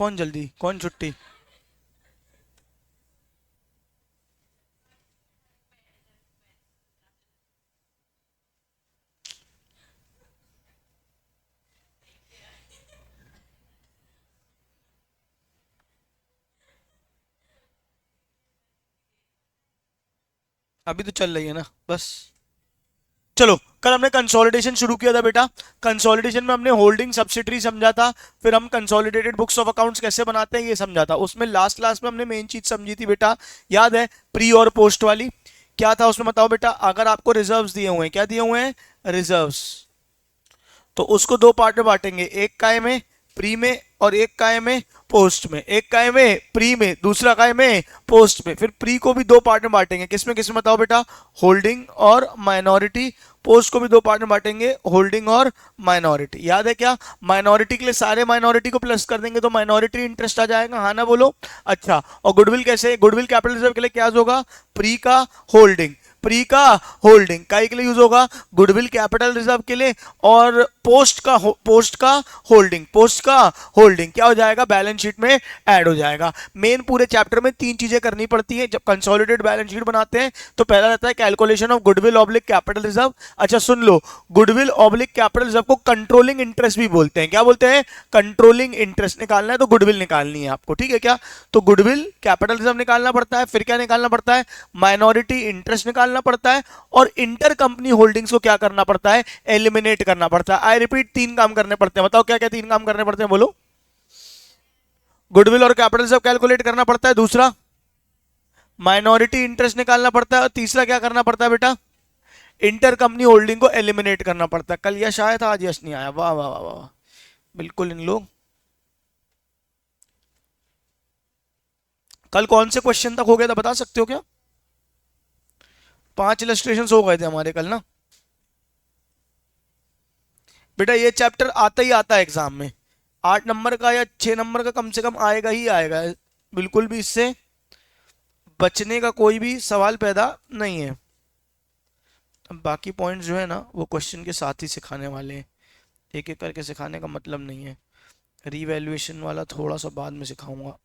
कौन जल्दी, कौन छुट्टी? अभी तो चल रही है ना बस। चलो, कल हमने कंसोलिडेशन शुरू किया था बेटा। कंसोलिडेशन में हमने होल्डिंग सब्सिडरी समझा था, फिर हम कंसोलिडेटेड बुक्स ऑफ अकाउंट्स कैसे बनाते हैं ये समझा था। उसमें लास्ट क्लास में हमने मेन चीज समझी थी बेटा, याद है? प्री और पोस्ट वाली। क्या था उसमें बताओ बेटा? अगर आपको रिजर्व्स दिए हुए हैं, क्या दिए हुए हैं? रिजर्व्स। तो उसको दो पार्ट में बांटेंगे, एक काय में प्री में और एक काय में पोस्ट में। एक काय में प्री में, दूसरा काय में पोस्ट में। फिर प्री को भी दो पार्ट में बांटेंगे, किसमें किसमें बताओ बेटा? होल्डिंग और माइनॉरिटी। पोस्ट को भी दो पार्ट में बांटेंगे, होल्डिंग और माइनॉरिटी। याद है क्या? माइनॉरिटी के लिए सारे माइनॉरिटी को प्लस कर देंगे तो माइनॉरिटी इंटरेस्ट आ जाएगा, हाँ ना बोलो? अच्छा, और गुडविल कैसे? गुडविल कैपिटल रिजर्व के लिए क्या होगा? प्री का होल्डिंग, प्री का होल्डिंग काई के लिए यूज होगा? गुडविल कैपिटल रिजर्व के लिए। और पोस्ट का होल्डिंग, पोस्ट का होल्डिंग क्या हो जाएगा? बैलेंस शीट में ऐड हो जाएगा। मेन पूरे चैप्टर में तीन चीजें करनी पड़ती हैं जब कंसोलिडेटेड बैलेंस शीट बनाते हैं। तो पहला रहता है calculation of goodwill oblique capital reserve. अच्छा सुन लो, गुडविल ऑब्लिक कैपिटल रिजर्व को कंट्रोलिंग इंटरेस्ट भी बोलते हैं। क्या बोलते हैं? Controlling interest. निकालना है तो गुडविल निकालनी है आपको, ठीक है क्या? तो गुडविल कैपिटल रिजर्व निकालना पड़ता है, फिर क्या निकालना पड़ता है? माइनॉरिटी इंटरेस्ट निकालना पड़ता है, और इंटर कंपनी होल्डिंग्स को क्या करना पड़ता है? एलिमिनेट करना पड़ता है। आई रिपीट, तीन काम करने पड़ते हैं। बताओ क्या क्या तीन काम करने पड़ते हैं, बोलो? गुडविल और कैपिटल रिजर्व कैलकुलेट करना पड़ता है, दूसरा माइनॉरिटी इंटरेस्ट निकालना पड़ता है, और तीसरा क्या करना पड़ता है बेटा? इंटर कंपनी होल्डिंग को एलिमिनेट करना पड़ता है। कल यश आया था, आज यश नहीं आया। वाह वाह वाह वाह, बिल्कुल इन लोग। कल कौन से क्वेश्चन तक हो गया था बता सकते हो क्या? 5 इलस्ट्रेशन हो गए थे हमारे कल ना बेटा। ये चैप्टर आता ही आता है एग्जाम में, 8 नंबर का या 6 नंबर का कम से कम आएगा ही आएगा। बिल्कुल भी इससे बचने का कोई भी सवाल पैदा नहीं है। अब बाकी पॉइंट्स जो है ना वो क्वेश्चन के साथ ही सिखाने वाले हैं, एक एक करके सिखाने का मतलब नहीं है। रीवैल्यूएशन वाला थोड़ा सा बाद में सिखाऊंगा।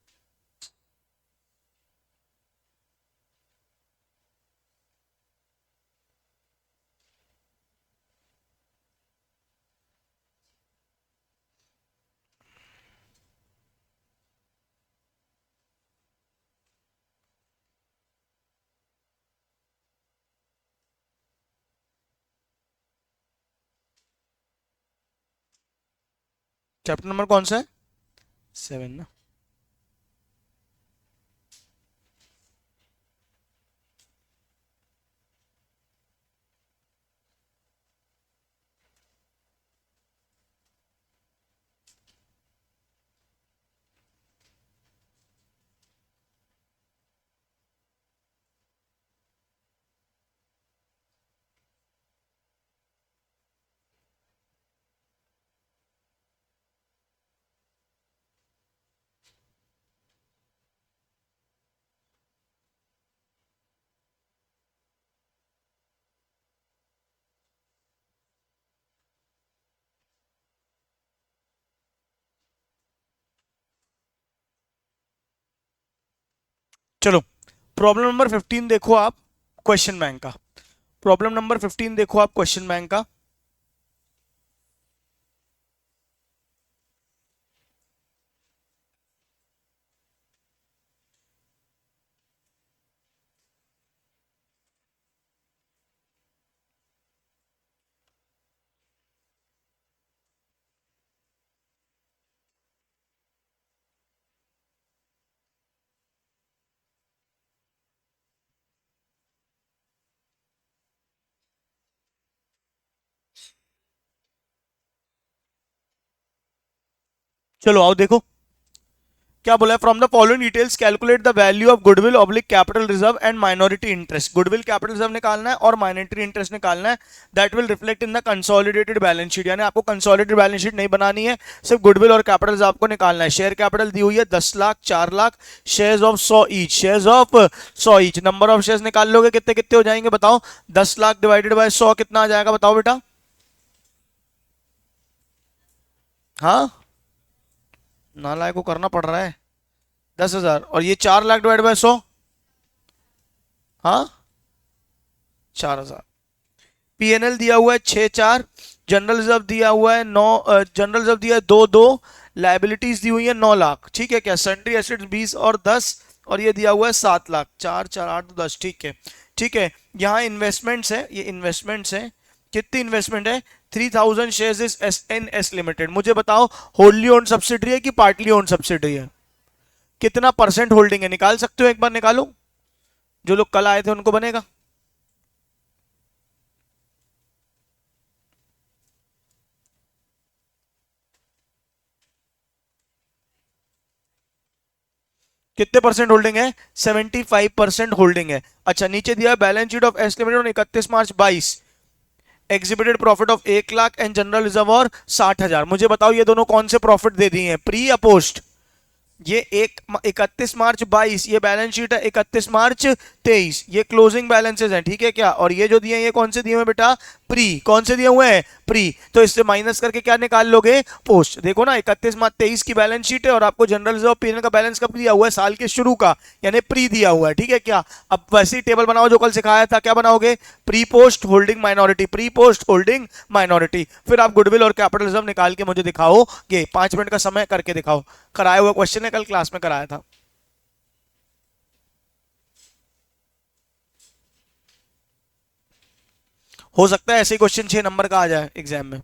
चैप्टर नंबर कौन सा है? 7 ना। चलो, प्रॉब्लम नंबर 15 देखो आप, क्वेश्चन बैंक का। प्रॉब्लम नंबर 15 देखो आप, क्वेश्चन बैंक का। चलो आओ देखो क्या बोला है। From the following details calculate the value of goodwill oblique capital reserve and minority interest. Goodwill capital reserve निकालना है और माइनॉरिटी इंटरेस्ट निकालना है। That will reflect in the consolidated balance sheet. यानी आपको कंसोलिडेटेड बैलेंस शीट नहीं बनानी है, सिर्फ गुडविल और कैपिटल रिजर्व को निकालना है। शेयर कैपिटल दी हुई है 10 lakh, 4 lakh, shares of 100 each, shares of 100 each. Number of shares निकाल लोगे कितने कितने हो जाएंगे बताओ? 10 लाख डिवाइडेड बाय 100 कितना आ जाएगा बताओ बेटा? हाँ, नालायक को करना पड़ रहा है। 10,000 और ये 4 लाख डिवाइड बाय 100। हाँ, 4,000। पीएनएल दिया हुआ है 6,4। जनरल रिजर्व दिया हुआ है 9। जनरल रिजर्व दिया है 2,2। लाइबिलिटीज दी हुई है 9 लाख, ठीक है क्या। सन्ड्री एसेट्स 20 और 10, और ये दिया हुआ है 7 लाख। 4, 4, 8, 10, ठीक है। ठीक है, यहाँ इन्वेस्टमेंट्स है, ये इन्वेस्टमेंट्स है। कितनी इन्वेस्टमेंट है? 3,000 शेयर्स इज एस लिमिटेड। मुझे बताओ, होल्ली ओन्ड सब्सिडरी है कि पार्टली ओन्ड सब्सिडरी है? कितना परसेंट होल्डिंग है, निकाल सकते हो? एक बार निकालो, जो लोग कल आए थे उनको बनेगा। कितने परसेंट होल्डिंग है? 75% होल्डिंग है। अच्छा, नीचे दिया है balance sheet of S limited 31 March 22। Exhibited profit of 1 lakh and general reserve और 60,000। मुझे बताओ ये दोनों कौन से प्रॉफिट दे दिए हैं, प्री या पोस्ट? ये 31 मार्च 22, ये बैलेंस शीट है 31 मार्च 23, ये क्लोजिंग बैलेंसेस हैं, ठीक है क्या। और ये जो दिए हैं ये कौन से दिए हुए बेटा? प्री। कौन से दिए हुए हैं? प्री। तो इससे माइनस करके क्या निकाल लोगे? पोस्ट। देखो ना, 31 मार्च 23 की बैलेंस शीट है और आपको जनरल रिजर्व पीएनएल का बैलेंस कब दिया हुआ है? साल के शुरू का, यानी प्री दिया हुआ है, ठीक है क्या। अब वैसे ही टेबल बनाओ जो कल सिखाया था, क्या बनाओगे? Pre post holding minority, pre post holding minority. फिर आप गुडविल और कैपिटल रिजर्व निकाल के मुझे दिखाओगे। 5 मिनट का समय करके दिखाओ। कराया हुआ क्वेश्चन है, कल क्लास में कराया था। हो सकता है ऐसे ही क्वेश्चन 6 नंबर का आ जाए एग्जाम में।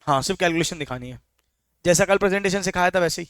हाँ, सिर्फ कैलकुलेशन दिखानी है, जैसा कल प्रेजेंटेशन सिखाया था वैसे ही।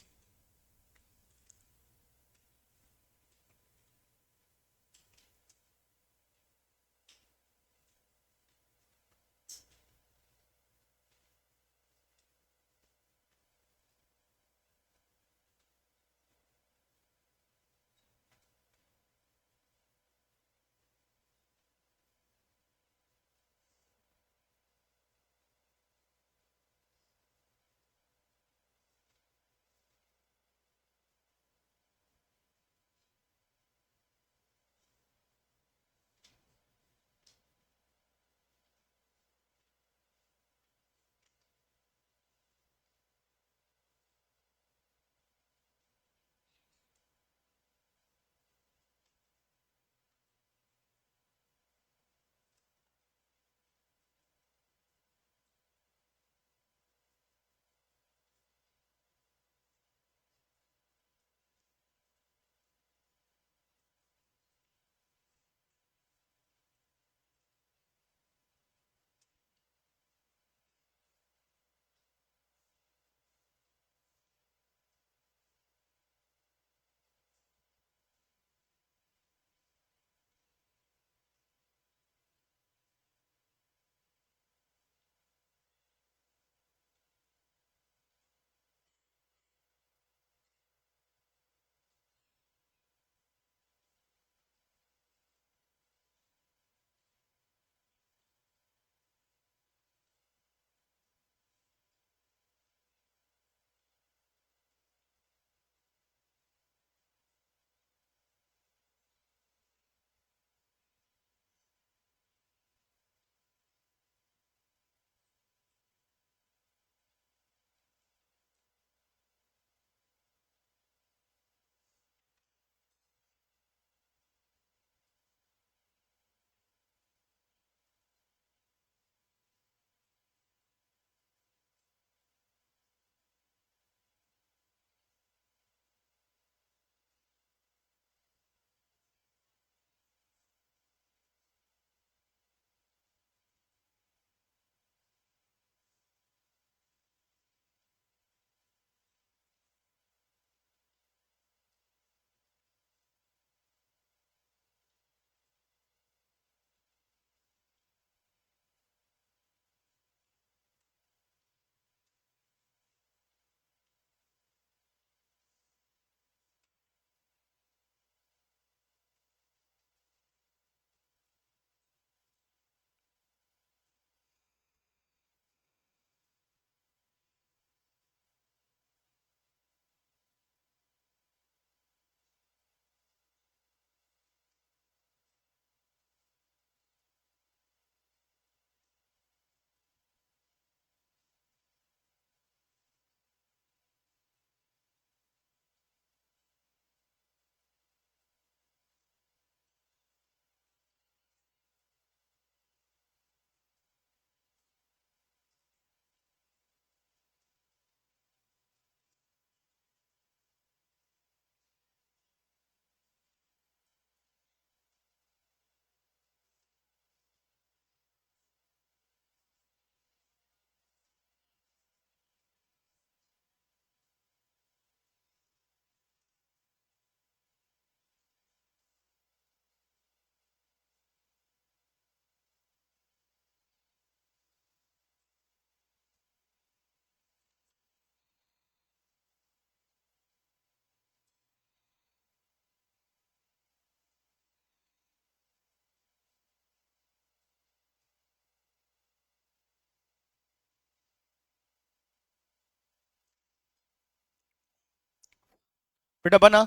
बेटा बना।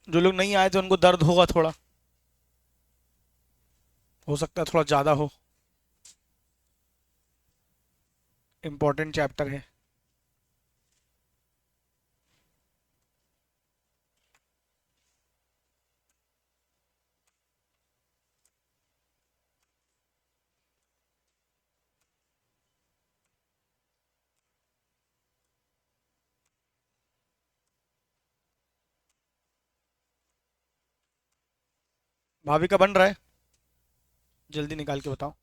जो लोग नहीं आए थे उनको दर्द होगा थोड़ा, हो सकता है थोड़ा ज्यादा हो। इंपॉर्टेंट चैप्टर है। भाभी का बन रहा है, जल्दी निकाल के बताओ।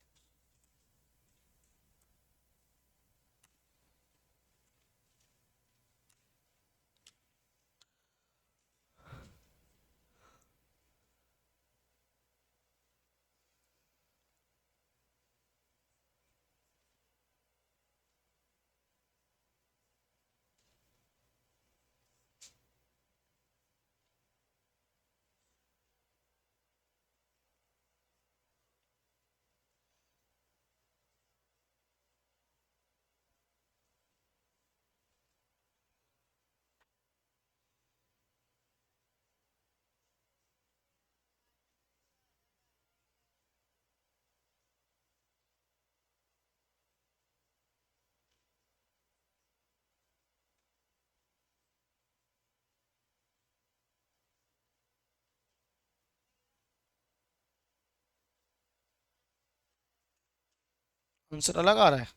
आंसर अलग आ रहा है,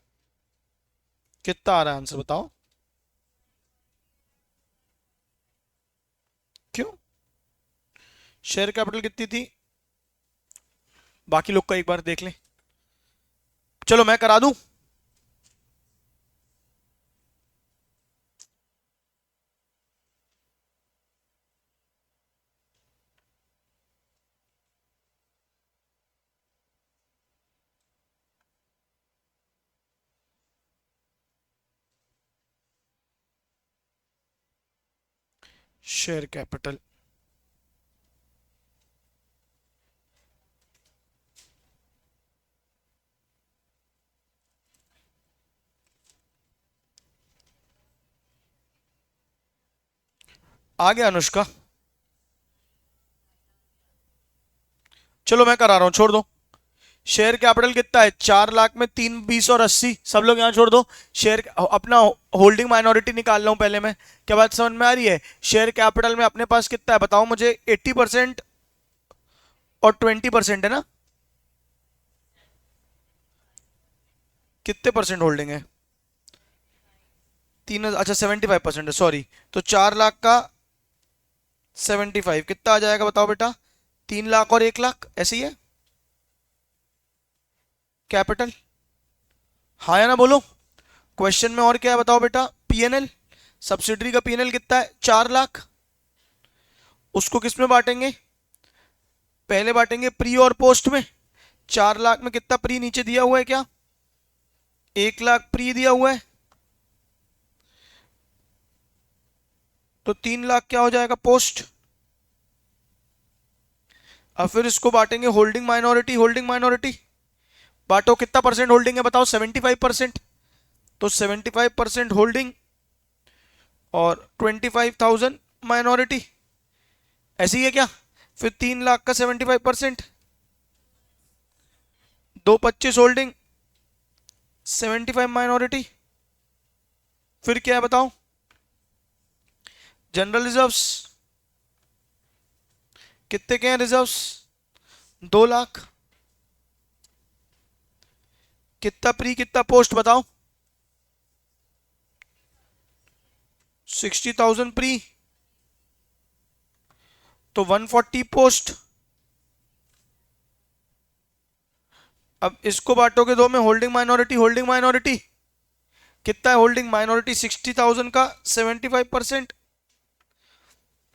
कितना आ रहा है आंसर बताओ। क्यों? शेयर कैपिटल कितनी थी, बाकी लोग का एक बार देख लें। चलो मैं करा दूं। शेयर कैपिटल, आ गया अनुष्का। चलो मैं करा रहा हूं, छोड़ दो। शेयर कैपिटल कितना है, 4 लाख में 3, 20 और 80, सब लोग यहाँ छोड़ दो। शेयर अपना होल्डिंग माइनॉरिटी निकाल रहा हूं पहले मैं। क्या बात समझ में आ रही है? शेयर कैपिटल में अपने पास कितना है बताओ मुझे, 80% और 20% है ना। कितने परसेंट होल्डिंग है? तीन, अच्छा 75% है, सॉरी। तो 4 लाख का 75 कितना आ जाएगा बताओ बेटा? 3 लाख और 1 लाख, ऐसे ही है कैपिटल। हाँ या ना बोलो। क्वेश्चन में और क्या है बताओ बेटा? पीएनएल, सब्सिडरी का पीएनएल कितना है? 4 लाख। उसको किस में बांटेंगे? पहले बांटेंगे प्री और पोस्ट में। 4 लाख में कितना प्री नीचे दिया हुआ है क्या? 1 लाख प्री दिया हुआ है, तो 3 लाख क्या हो जाएगा पोस्ट। अब फिर इसको बांटेंगे होल्डिंग माइनॉरिटी, होल्डिंग माइनॉरिटी। बांटो, कितना परसेंट होल्डिंग है बताओ? 75%। तो 75% होल्डिंग और 25,000 माइनॉरिटी, ऐसी ही है क्या? फिर 3 लाख का 75%, 225 होल्डिंग, 75 माइनॉरिटी। फिर क्या है बताओ? जनरल रिजर्व्स कितने के हैं रिजर्व्स? 2 लाख। कितना प्री कितना पोस्ट बताओ? 60,000 प्री, तो 140 पोस्ट। अब इसको बांटोगे दो में, होल्डिंग माइनॉरिटी, होल्डिंग माइनॉरिटी कितना है? होल्डिंग माइनॉरिटी 60,000 का 75%,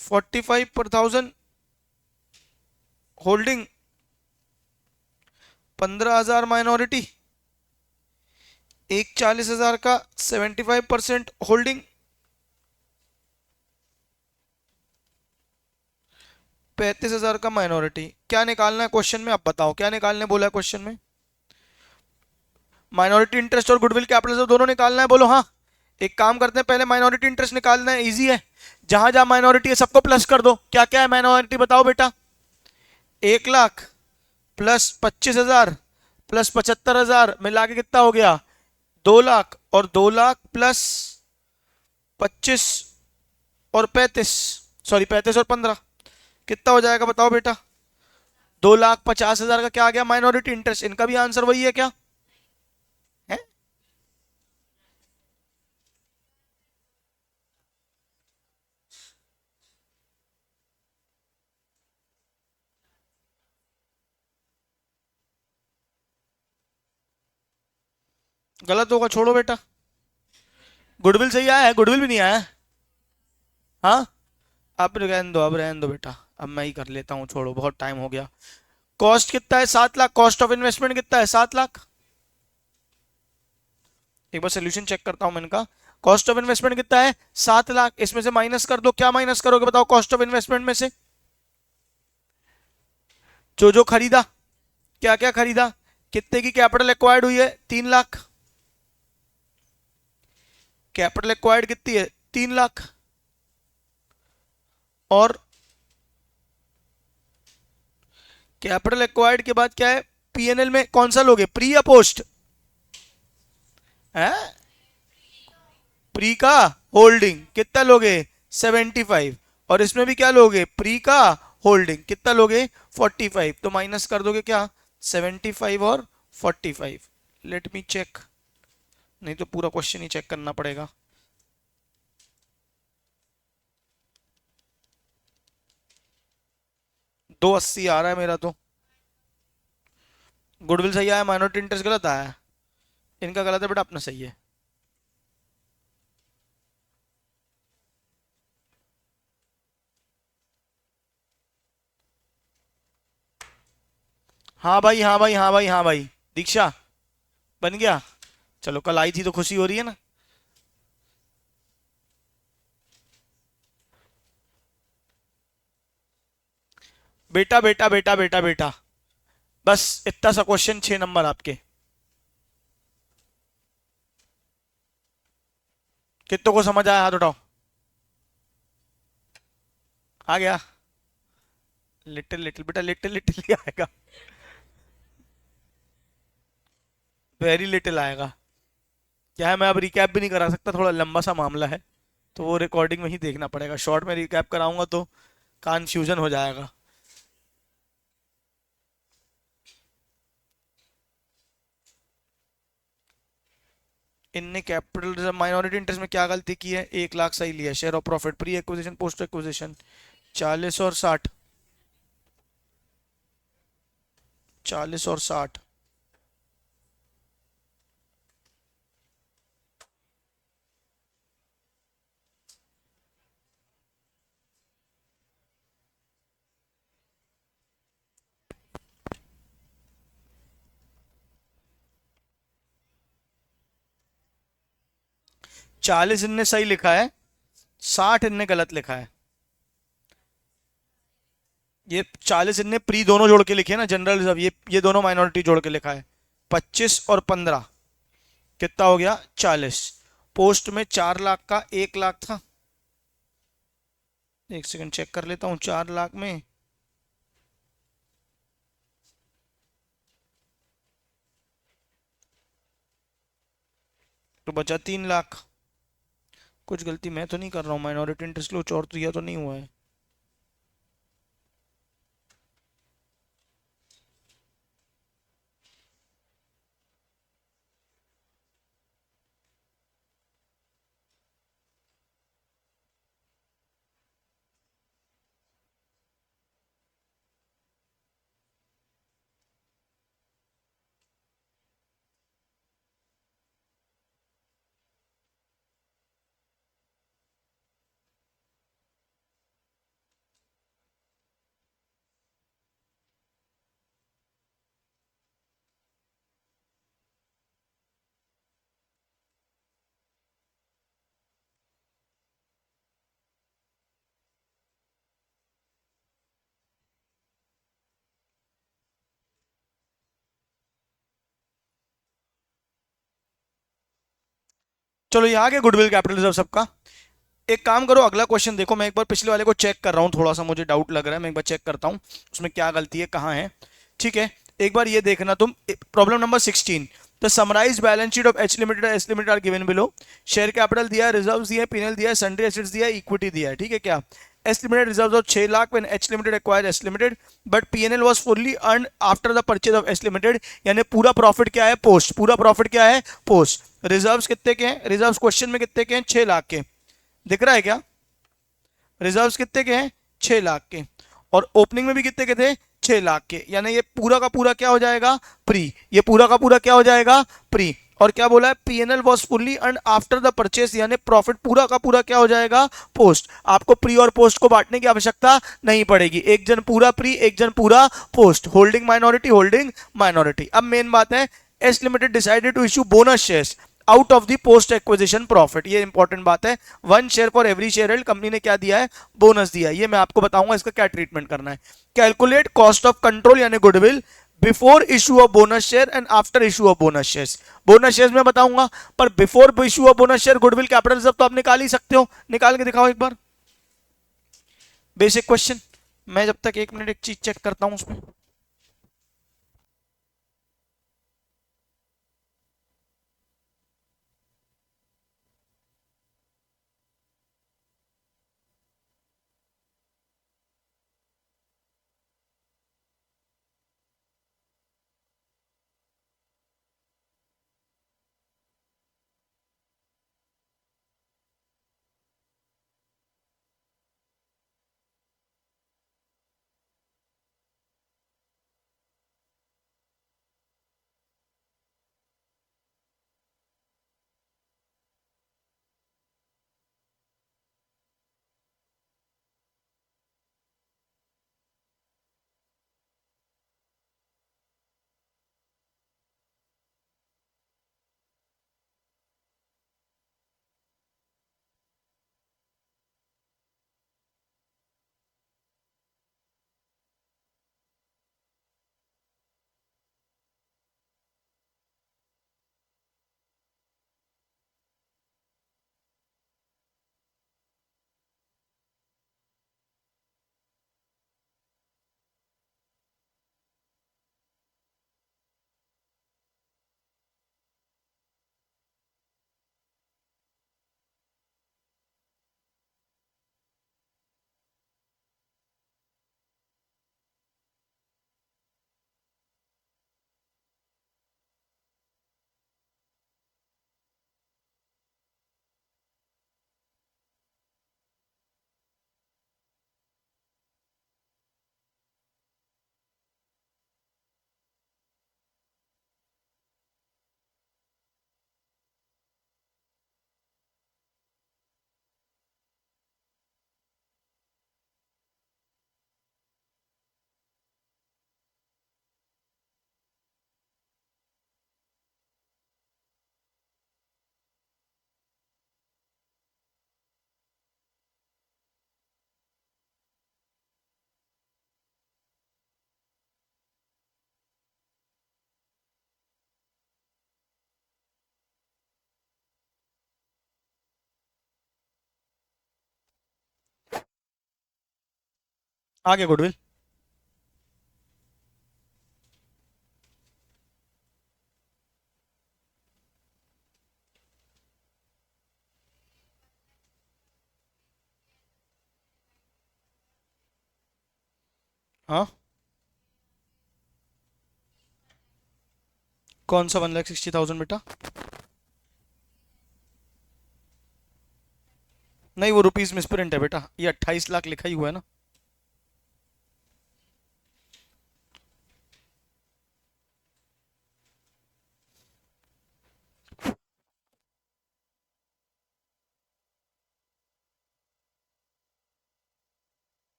45,000 होल्डिंग, 15,000 माइनॉरिटी। एक 40,000 का 75% होल्डिंग, 35,000 का माइनॉरिटी। क्या निकालना है क्वेश्चन में, आप बताओ क्या निकालने बोला है क्वेश्चन में। माइनॉरिटी इंटरेस्ट और गुडविल कैपिटल दोनों निकालना है, बोलो हाँ। एक काम करते हैं, पहले माइनॉरिटी इंटरेस्ट निकालना है, इजी है। जहां जहां माइनॉरिटी है सबको प्लस कर दो। क्या क्या है माइनॉरिटी बताओ बेटा। 1 लाख प्लस 25,000 प्लस 75,000 मिला के कितना हो गया, 2 लाख। और 2 लाख प्लस 25 और 35, सॉरी 35 और 15 कितना हो जाएगा बताओ बेटा। 2,50,000 का क्या आ गया माइनॉरिटी इंटरेस्ट। इनका भी आंसर वही है क्या है। गलत होगा, छोड़ो बेटा। गुडविल सही आया है, गुडविल भी नहीं आया है। हाँ, अब रहने दो, अब रहने दो बेटा, अब मैं ही कर लेता हूँ, छोड़ो बहुत टाइम हो गया। कॉस्ट कितना है, 7 लाख। कॉस्ट ऑफ इन्वेस्टमेंट कितना है, 7 लाख। एक बार सोल्यूशन चेक करता हूं मैं इनका। कॉस्ट ऑफ इन्वेस्टमेंट कितना है, 7 लाख। इसमें से माइनस कर दो, क्या माइनस करोगे बताओ कॉस्ट ऑफ इन्वेस्टमेंट में से। जो जो खरीदा, क्या क्या खरीदा, कितने की कैपिटल एक्वायर्ड हुई है, 3 लाख। कैपिटल एक्वायर्ड कितनी है, 3 लाख। और कैपिटल एक्वायर्ड के बाद क्या है, पीएनएल में कौन सा लोगे, प्री या पोस्ट है। प्री का होल्डिंग कितना लोगे, 75। और इसमें भी क्या लोगे, प्री का होल्डिंग कितना लोगे, 45। तो माइनस कर दोगे क्या, 75 और 45। लेट मी चेक, नहीं तो पूरा क्वेश्चन ही चेक करना पड़ेगा। 280 आ रहा है मेरा तो। गुडविल सही आया, माइनॉरिटी इंटरेस्ट गलत आया है। इनका गलत है बेटा, अपना सही है। हाँ भाई, हाँ भाई, हाँ भाई, हाँ भाई। दीक्षा बन गया। चलो, कल आई थी तो खुशी हो रही है ना। बेटा बेटा बेटा बेटा बेटा, बस इतना सा क्वेश्चन, 6 नंबर आपके। कितनों को समझ आया, हाथ उठाओ। आ गया। लिटिल लिटिल बेटा, लिटिल लिटिल ही आएगा, वेरी लिटिल आएगा। क्या है, मैं अब रिकैप भी नहीं करा सकता, थोड़ा लंबा सा मामला है। तो वो रिकॉर्डिंग में ही देखना पड़ेगा, शॉर्ट में रिकैप कराऊंगा तो कंफ्यूजन हो जाएगा। इनने कैपिटल माइनॉरिटी इंटरेस्ट में क्या गलती की है, 1 लाख सही लिया। Share of profit, pre acquisition post acquisition, 40 और 60। 40 और 60। 40 इनने सही लिखा है, 60 इनने गलत लिखा है। ये 40 इनने प्री दोनों जोड़ के लिखे ना, जनरल रिजर्व, ये दोनों माइनॉरिटी जोड़ के लिखा है। 25 और 15 कितना हो गया, 40। पोस्ट में 4 लाख का 1 लाख था। एक सेकंड चेक कर लेता हूँ, 4 लाख में तो बचा 3 लाख। कुछ गलती मैं तो नहीं कर रहा हूँ, माइनॉरिटी इंटरेस्ट लो और तो यह तो नहीं हुआ है। चलो ये आ गया गुडविल कैपिटल रिजर्व सबका। एक काम करो, अगला क्वेश्चन देखो, मैं एक बार पिछले वाले को चेक कर रहा हूँ, थोड़ा सा मुझे डाउट लग रहा है, मैं एक बार चेक करता हूँ उसमें क्या गलती है, कहाँ है। ठीक है, एक बार ये देखना तुम, problem number 16। The summarise balance sheet of H limited S limited are given below. Share capital दिया है, रिजर्व दिया है, पीएनएल दिया है, सन्ड्री एसेट्स दिया है, इक्विटी दिया है। ठीक है क्या? S limited reserve of 6 lakh when H limited acquired S limited, but PNL was fully earn after the purchase of S limited. यानी पूरा प्रॉफिट क्या है? पोस्ट। पूरा प्रॉफिट क्या है? पोस्ट। रिजर्व्स कितने के हैं? रिजर्व्स क्वेश्चन में कितने के हैं? 6 लाख के। दिख रहा है क्या? रिजर्व्स कितने के हैं? 6 लाख के। और ओपनिंग में भी कितने के थे? 6 लाख के। यानी ये पूरा का पूरा क्या हो जाएगा? प्री। ये पूरा का पूरा क्या हो जाएगा? प्री। और क्या बोला है? PNL was fully earn after the purchase, यानी प्रॉफिट पूरा का पूरा क्या हो जाएगा? पोस्ट। आपको प्री और पोस्ट को बांटने की आवश्यकता नहीं पड़ेगी, एक जन पूरा प्री, एक जन पूरा post. Holding minority, holding minority. अब मेन बात है, S limited decided to issue bonus shares out of the post acquisition profit. ये इंपॉर्टेंट बात है, 1 share for every share held. Company ने क्या दिया है? बोनस दिया है। ये मैं आपको बताऊंगा इसका क्या ट्रीटमेंट करना है। कैलकुलेट कॉस्ट ऑफ कंट्रोल यानी goodwill before issue of bonus share and after issue of bonus shares. Bonus shares में बताऊंगा, पर before issue of bonus share goodwill capital reserve तो आप निकाल ही सकते हो। निकाल के दिखाओ एक बार, बेसिक क्वेश्चन। मैं जब तक 1 मिनट एक चीज चेक करता हूं उसमें। आगे गुडविल। हाँ, कौन सा 1,60,000 बेटा? नहीं, वो रुपीज मिसप्रिंट है बेटा, ये 28 लाख लिखा ही हुआ है ना।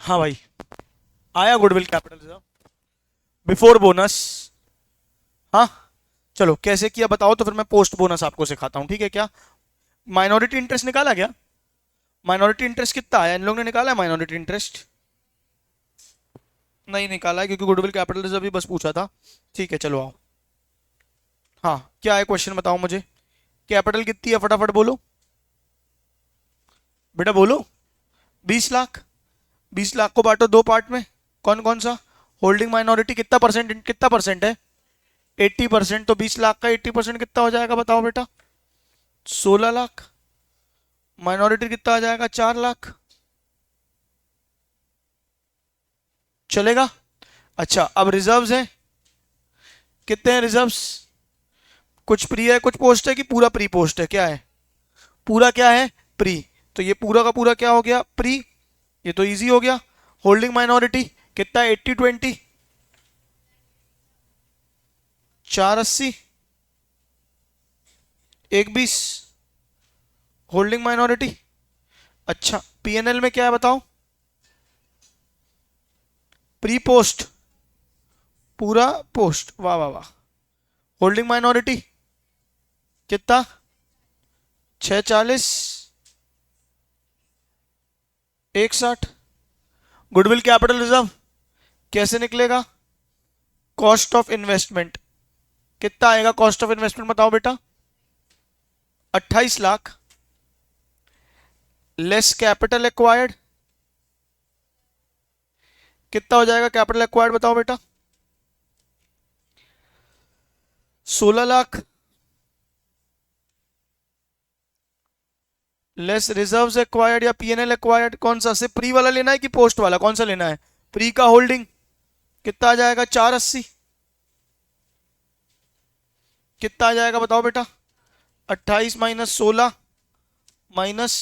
हाँ भाई, आया goodwill capital reserve before bonus. हाँ चलो कैसे किया बताओ, तो फिर मैं पोस्ट बोनस आपको सिखाता हूँ, ठीक है क्या? माइनॉरिटी इंटरेस्ट निकाला क्या? माइनॉरिटी इंटरेस्ट कितना आया? इन लोगों ने निकाला है माइनॉरिटी इंटरेस्ट? नहीं निकाला है, क्योंकि गुडविल कैपिटल रिजर्व भी बस पूछा था। ठीक है चलो आओ। हाँ क्या है क्वेश्चन बताओ मुझे। कैपिटल कितनी है फटाफट बोलो बेटा, बोलो। 20 लाख। 20 लाख को बांटो दो पार्ट में, कौन कौन सा? होल्डिंग माइनॉरिटी कितना परसेंट है? 80%। तो 20 लाख का 80% कितना हो जाएगा बताओ बेटा? 16 लाख। माइनॉरिटी कितना आ जाएगा? 4 लाख। चलेगा? अच्छा अब रिजर्व्स हैं, कितने हैं रिजर्व्स? कुछ प्री है कुछ पोस्ट है, कि पूरा प्री पोस्ट है? क्या है पूरा? क्या है? प्री। तो ये पूरा का पूरा क्या हो गया? प्री। ये तो इजी हो गया। होल्डिंग माइनॉरिटी कितना है? 80-20, 480, 120 होल्डिंग माइनॉरिटी। अच्छा पीएनएल में क्या है बताओ? प्री पोस्ट, पूरा पोस्ट, वाह वाह वाह। होल्डिंग माइनॉरिटी कितना? 640, 160। गुडविल कैपिटल रिजर्व कैसे निकलेगा? कॉस्ट ऑफ इन्वेस्टमेंट कितना आएगा? कॉस्ट ऑफ इन्वेस्टमेंट बताओ बेटा। 28 लाख लेस कैपिटल एक्वायर्ड, कितना हो जाएगा कैपिटल एक्वायर्ड बताओ बेटा? 16 लाख लेस रिजर्व्स एक्वायर्ड या पीएनएल एक्वायर्ड, कौन सा? सिर्फ प्री वाला लेना है कि पोस्ट वाला, कौन सा लेना है? प्री का होल्डिंग कितना आ जाएगा? 480। कितना आ जाएगा बताओ बेटा? 28 माइनस 16 माइनस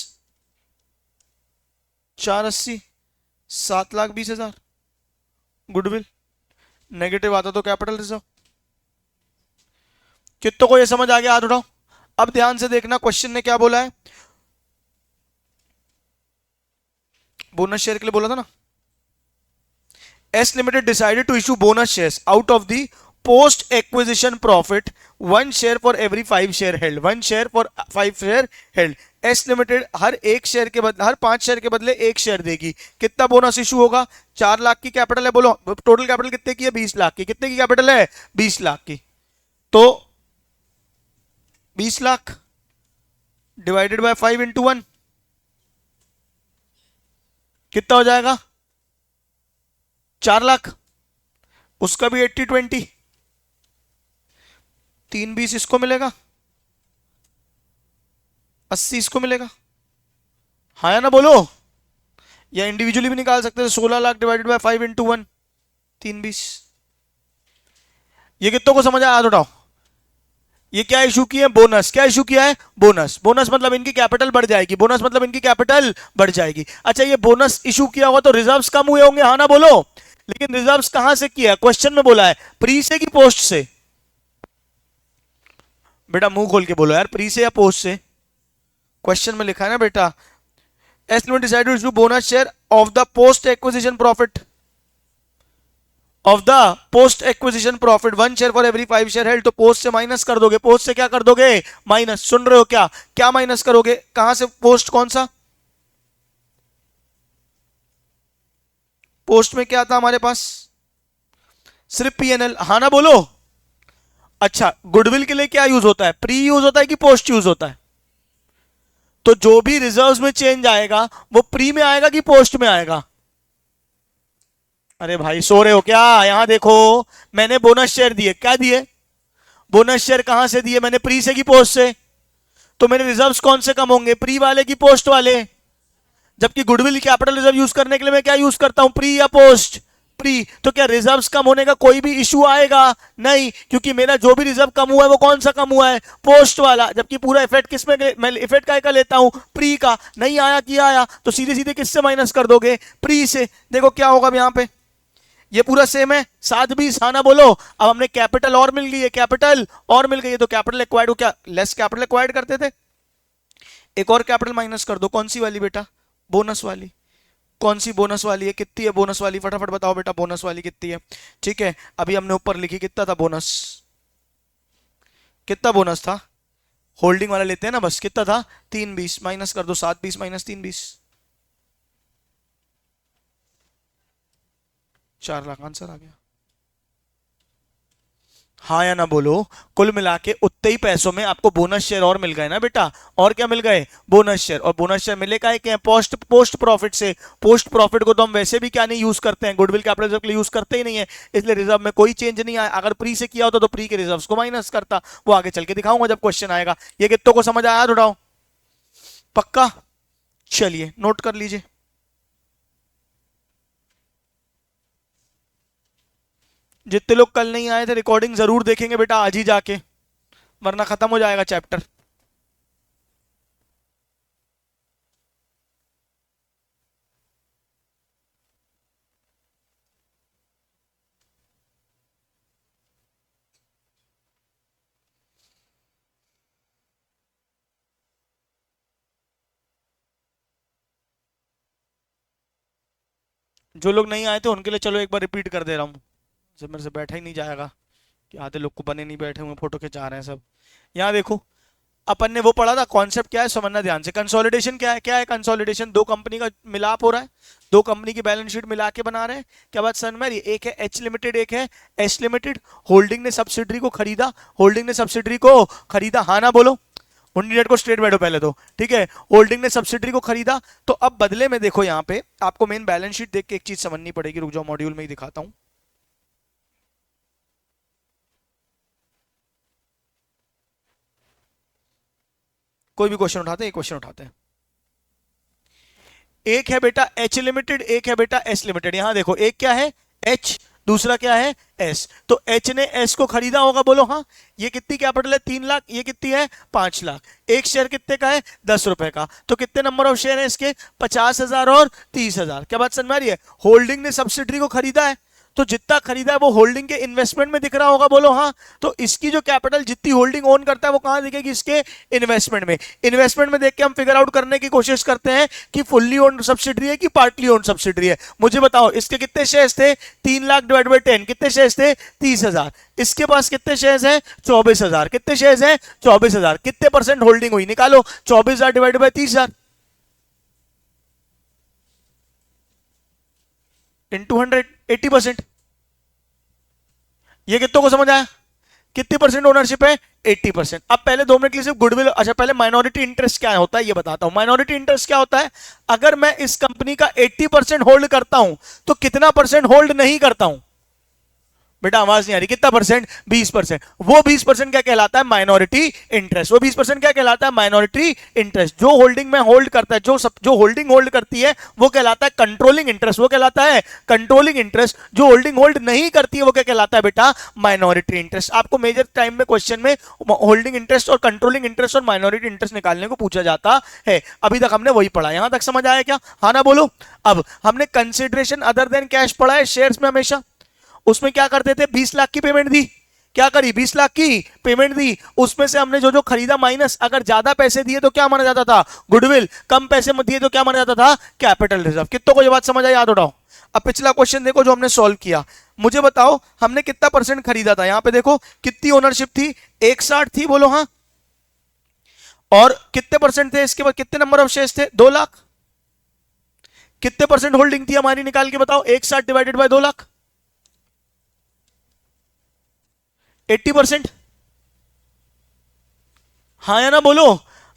480, 7,20,000। गुडविल नेगेटिव आता तो कैपिटल रिजर्व। कितनों को ये समझ आ गया? हाथ उठाओ। अब ध्यान से देखना क्वेश्चन ने क्या बोला है। बोनस शेयर के लिए बोला था ना। S limited decided to issue bonus shares out of the post acquisition profit, 1 share for every 5 share held, 1 share for 5 share held. S limited हर एक शेयर के बदले, हर 5 शेयर के बदले 1 शेयर देगी। कितना बोनस इशू होगा? 4 लाख की कैपिटल है, बोलो टोटल कैपिटल कितने की है? 20 लाख की। कितने की कैपिटल है? 20 लाख की। तो 20 लाख डिवाइडेड बाय 5 इंटू 1 कितना हो जाएगा? 4 लाख। उसका भी 80-20, 3-20 इसको मिलेगा, 80 इसको मिलेगा। हाँ या ना बोलो, या इंडिविजुअली भी निकाल सकते हैं। 16 लाख डिवाइडेड बाय 5 इंटू 1, 3-20। ये कितनों को समझ आया? हाथ उठाओ। ये क्या इशू किया है? बोनस। क्या इशू किया है? बोनस। बोनस मतलब इनकी कैपिटल बढ़ जाएगी, बोनस मतलब इनकी कैपिटल बढ़ जाएगी। अच्छा ये बोनस इशू किया हुआ तो रिजर्व्स कम हुए होंगे, हाँ ना बोलो। लेकिन रिजर्व्स कहां से किया है? क्वेश्चन में बोला है प्री से कि पोस्ट से? बेटा मुंह खोल के बोलो यार, प्री से या पोस्ट से? क्वेश्चन में लिखा है ना बेटा, S limited decided to issue bonus share of the post acquisition profit, of the post acquisition profit 1 share for every 5 share held. तो पोस्ट से माइनस कर दोगे। पोस्ट से क्या कर दोगे? माइनस। सुन रहे हो क्या? क्या माइनस करोगे? कहां से? पोस्ट कौन सा? पोस्ट में क्या था हमारे पास? सिर्फ पीएनएल, हाँ ना बोलो। अच्छा गुडविल के लिए क्या यूज होता है? प्री यूज होता है कि पोस्ट यूज होता है? तो जो भी रिजर्व्स में चेंज आएगा वो प्री में आएगा कि पोस्ट में आएगा? अरे भाई सो रहे हो क्या? यहां देखो, मैंने बोनस शेयर दिए। क्या दिए? बोनस शेयर कहां से दिए मैंने? प्री से कि पोस्ट से? तो मेरे रिजर्व्स कौन से कम होंगे? प्री वाले कि पोस्ट वाले? जबकि गुडविल कैपिटल रिजर्व यूज करने के लिए मैं क्या यूज करता हूं? प्री या पोस्ट? प्री। तो क्या रिजर्व्स कम होने का कोई भी इशू आएगा? नहीं, क्योंकि मेरा जो भी रिजर्व कम हुआ है वो कौन सा कम हुआ है? पोस्ट वाला। जबकि पूरा इफेक्ट किस में, मैं इफेक्ट का लेता हूं? प्री का। नहीं आया कि आया, तो सीधे सीधे किससे माइनस कर दोगे? प्री से। देखो क्या होगा यहां पे, ये पूरा सेम है, 7-20, हाँ ना बोलो। अब हमने कैपिटल और मिल गई है, कैपिटल और मिल गई है, तो कैपिटल एक्वायर्ड को क्या लेस कैपिटल एक्वायर्ड करते थे? एक और कैपिटल माइनस कर दो। कौन सी वाली बेटा? बोनस वाली। कौन सी बोनस वाली है, कितनी है बोनस वाली, फटाफट बताओ बेटा बोनस वाली कितनी है। ठीक है, अभी हमने ऊपर लिखी, कितना था बोनस, कितना बोनस था, होल्डिंग वाला लेते हैं ना बस, कितना था 320, माइनस कर दो 720 माइनस 320, 4 लाख आंसर आ गया। हाँ या ना बोलो, कुल मिला के उतने ही पैसों में आपको बोनस शेयर और मिल गए ना बेटा, और क्या मिल गए, बोनस शेयर, और बोनस शेयर मिले का है क्या, पोस्ट पोस्ट प्रॉफिट से, पोस्ट प्रॉफिट को तो हम वैसे भी क्या नहीं यूज करते हैं, गुडविल कैपिटल रिजर्व के लिए यूज करते ही नहीं है, इसलिए रिजर्व में कोई चेंज नहीं आया, अगर प्री से किया होता तो प्री के रिजर्व को माइनस करता, वो आगे चल के दिखाऊंगा जब क्वेश्चन आएगा। ये कितनों को समझ आया उठाओ, पक्का, चलिए नोट कर लीजिए। जितने लोग कल नहीं आए थे रिकॉर्डिंग जरूर देखेंगे बेटा आज ही जाके, वरना खत्म हो जाएगा चैप्टर। जो लोग नहीं आए थे उनके लिए चलो एक बार रिपीट कर दे रहा हूँ, जब मेरे से बैठा ही नहीं जाएगा, कि आधे लोग को बने नहीं बैठे हुए फोटो खिंचा रहे हैं सब। यहाँ देखो, अपन ने वो पढ़ा था, कॉन्सेप्ट क्या है समझना ध्यान से। कंसोलिडेशन क्या है, क्या है कंसोलिडेशन, दो कंपनी का मिलाप हो रहा है, दो कंपनी की बैलेंस शीट मिला के बना रहे हैं, क्या बात समझ में आ रही है, एक है एच लिमिटेड, एक है एस लिमिटेड, होल्डिंग ने सब्सिडरी को खरीदा, होल्डिंग ने सब्सिडरी को खरीदा, हाँ ना बोलो, मिनट को स्ट्रेट बैठो पहले तो, ठीक है, होल्डिंग ने सब्सिडरी को खरीदा, तो अब बदले में देखो यहाँ पे आपको मेन बैलेंस शीट देख के एक चीज समझनी पड़ेगी, रुक जाओ मॉड्यूल में ही दिखाता हूं। कोई भी क्वेश्चन उठाते हैं, एक क्वेश्चन उठाते हैं। एक है बेटा एच लिमिटेड, एक है बेटा एस लिमिटेड, यहां देखो एक क्या है एच, दूसरा क्या है एस, तो एच ने एस को खरीदा होगा, बोलो हाँ, ये कितनी कैपिटल है 3 लाख, ये कितनी है 5 लाख, एक शेयर कितने का है 10 रुपए का, तो कितने नंबर ऑफ शेयर है इसके 50,000 और 30,000, क्या बात समझ में आ रही है, होल्डिंग ने सब्सिडरी को खरीदा है, तो जितना खरीदा है वो होल्डिंग के इन्वेस्टमेंट में दिख रहा होगा, बोलो हाँ, तो इसकी जो कैपिटल जितनी होल्डिंग ओन करता है वो कहां दिखेगी, इसके इन्वेस्टमेंट में, इन्वेस्टमेंट में देख के हम फिगर आउट करने की कोशिश करते हैं कि फुल्ली ओन्ड सब्सिडरी है कि पार्टली ओन्ड सब्सिडरी है। मुझे बताओ इसके कितने शेयर्स थे, 3 लाख डिवाइड बाई 10, कितने शेयर्स थे 30,000, इसके पास कितने शेयर्स हैं 24,000, कितने शेयर्स हैं 24,000, कितने परसेंट होल्डिंग हुई निकालो, 24,000 डिवाइड बाई 30,000 इंटू 100, 80%। ये कितनों को समझ आया, कितनी परसेंट ओनरशिप है 80%। अब पहले 2 मिनट के लिए सिर्फ गुडविल, अच्छा पहले माइनॉरिटी इंटरेस्ट क्या होता है ये बताता हूं। माइनॉरिटी इंटरेस्ट क्या होता है, अगर मैं इस कंपनी का 80% होल्ड करता हूं तो कितना परसेंट होल्ड नहीं करता हूं, बेटा आवाज नहीं आ रही, कितना परसेंट 20%, वो 20% क्या कहलाता है माइनॉरिटी इंटरेस्ट, वो 20% क्या कहलाता है माइनॉरिटी इंटरेस्ट, जो होल्डिंग में होल्ड करता है, जो होल्डिंग होल्ड करती है वो कहलाता है कंट्रोलिंग इंटरेस्ट, वो कहलाता है कंट्रोलिंग इंटरेस्ट, जो होल्डिंग होल्ड नहीं करती है वो क्या कहलाता है बेटा माइनॉरिटी इंटरेस्ट। आपको मेजर टाइम में क्वेश्चन में होल्डिंग इंटरेस्ट और कंट्रोलिंग इंटरेस्ट और माइनॉरिटी इंटरेस्ट निकालने को पूछा जाता है। अभी तक हमने वही पढ़ा, यहां तक समझ आया क्या, हाँ ना बोलो। अब हमने कंसिडरेशन अदर देन कैश पढ़ा है शेयर्स में हमेशा, उसमें क्या करते थे 20 लाख की पेमेंट दी, क्या करी 20 लाख की पेमेंट दी, उसमें से हमने जो जो खरीदा माइनस, अगर ज्यादा पैसे दिए तो क्या माना जाता था गुडविल, कम पैसे में दिए तो क्या माना जाता था कैपिटल रिजर्व। कितनों को ये बात समझ आई, याद उठाओ। अब पिछला क्वेश्चन देखो जो हमने सॉल्व किया, मुझे बताओ हमने कितना परसेंट खरीदा था, यहां पे देखो कितनी ओनरशिप थी 160 थी, बोलो हाँ, और कितने परसेंट थे इसके बाद, कितने नंबर ऑफ शेयर्स थे 2 लाख, कितने परसेंट होल्डिंग थी हमारी निकाल के बताओ, 160 डिवाइडेड बाय 2 लाख 80%, हाँ या ना बोलो।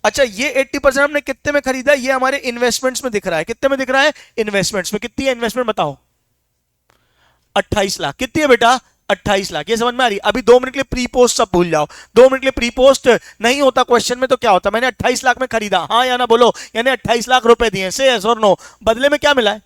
अच्छा ये 80% हमने कितने में खरीदा, ये हमारे इन्वेस्टमेंट्स में दिख रहा है, कितने में दिख रहा है इन्वेस्टमेंट्स में, कितनी है इन्वेस्टमेंट बताओ 28 लाख, कितनी है बेटा 28 लाख, ये समझ में आ रही। अभी 2 मिनट के लिए प्री पोस्ट सब भूल जाओ, 2 मिनट के लिए प्री पोस्ट नहीं होता क्वेश्चन में तो क्या होता, मैंने 28 लाख में खरीदा, हाँ या ना बोलो, यानी 28 लाख रुपए दिए, से यस और नो, बदले में क्या मिला है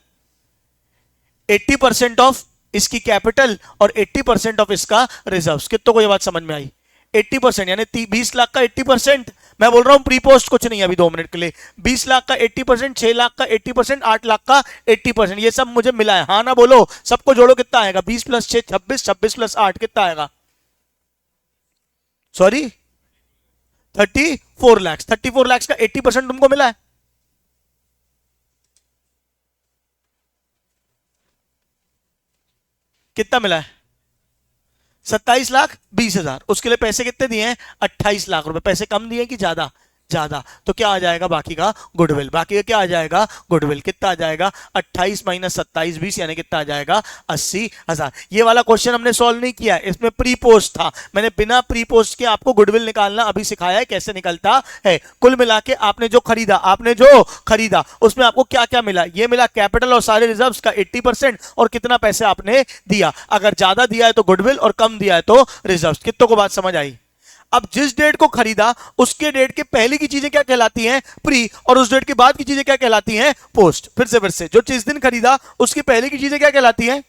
80% ऑफ इसकी कैपिटल और 80% ऑफ इसका रिजर्व्स। कितनों को ये बात समझ में आई, 80% यानी 20 लाख का 80%, मैं बोल रहा हूं प्री पोस्ट कुछ नहीं है अभी 2 मिनट के लिए, 20 लाख का 80%, 6 लाख का 80%, 8 लाख का 80%, ये सब मुझे मिला है, हाँ ना बोलो। सबको जोड़ो कितना आएगा 20 + 6 26, 26 + 8 कितना आएगा, सॉरी 34 लाख, 34 लाख का 80% तुमको मिला है। कितना मिला है? 27,20,000। उसके लिए पैसे कितने दिए हैं? 28 लाख रुपए। पैसे कम दिए कि ज्यादा? ज्यादा। तो क्या आ जाएगा बाकी का? गुडविल। बाकी का क्या आ जाएगा? गुडविल। कितना आ जाएगा? 28 माइनस 27 20 यानी कितना आ जाएगा? 80,000। ये वाला क्वेश्चन हमने सॉल्व नहीं किया, इसमें प्री पोस्ट था। मैंने बिना प्री पोस्ट के आपको गुडविल निकालना अभी सिखाया है कैसे निकलता है। कुल मिला के आपने जो खरीदा उसमें आपको क्या क्या मिला? ये मिला कैपिटल और सारे रिजर्व्स का 80% और कितना पैसे आपने दिया। अगर ज्यादा दिया है तो गुडविल और कम दिया है तो रिजर्व्स। कितनों को बात समझ आई? अब जिस डेट को खरीदा उसके डेट के पहले की चीजें क्या कहलाती हैं? प्री। और उस डेट के बाद की चीजें क्या कहलाती हैं? पोस्ट। फिर से जो जिस दिन खरीदा उसके पहले की चीजें क्या कहलाती हैं?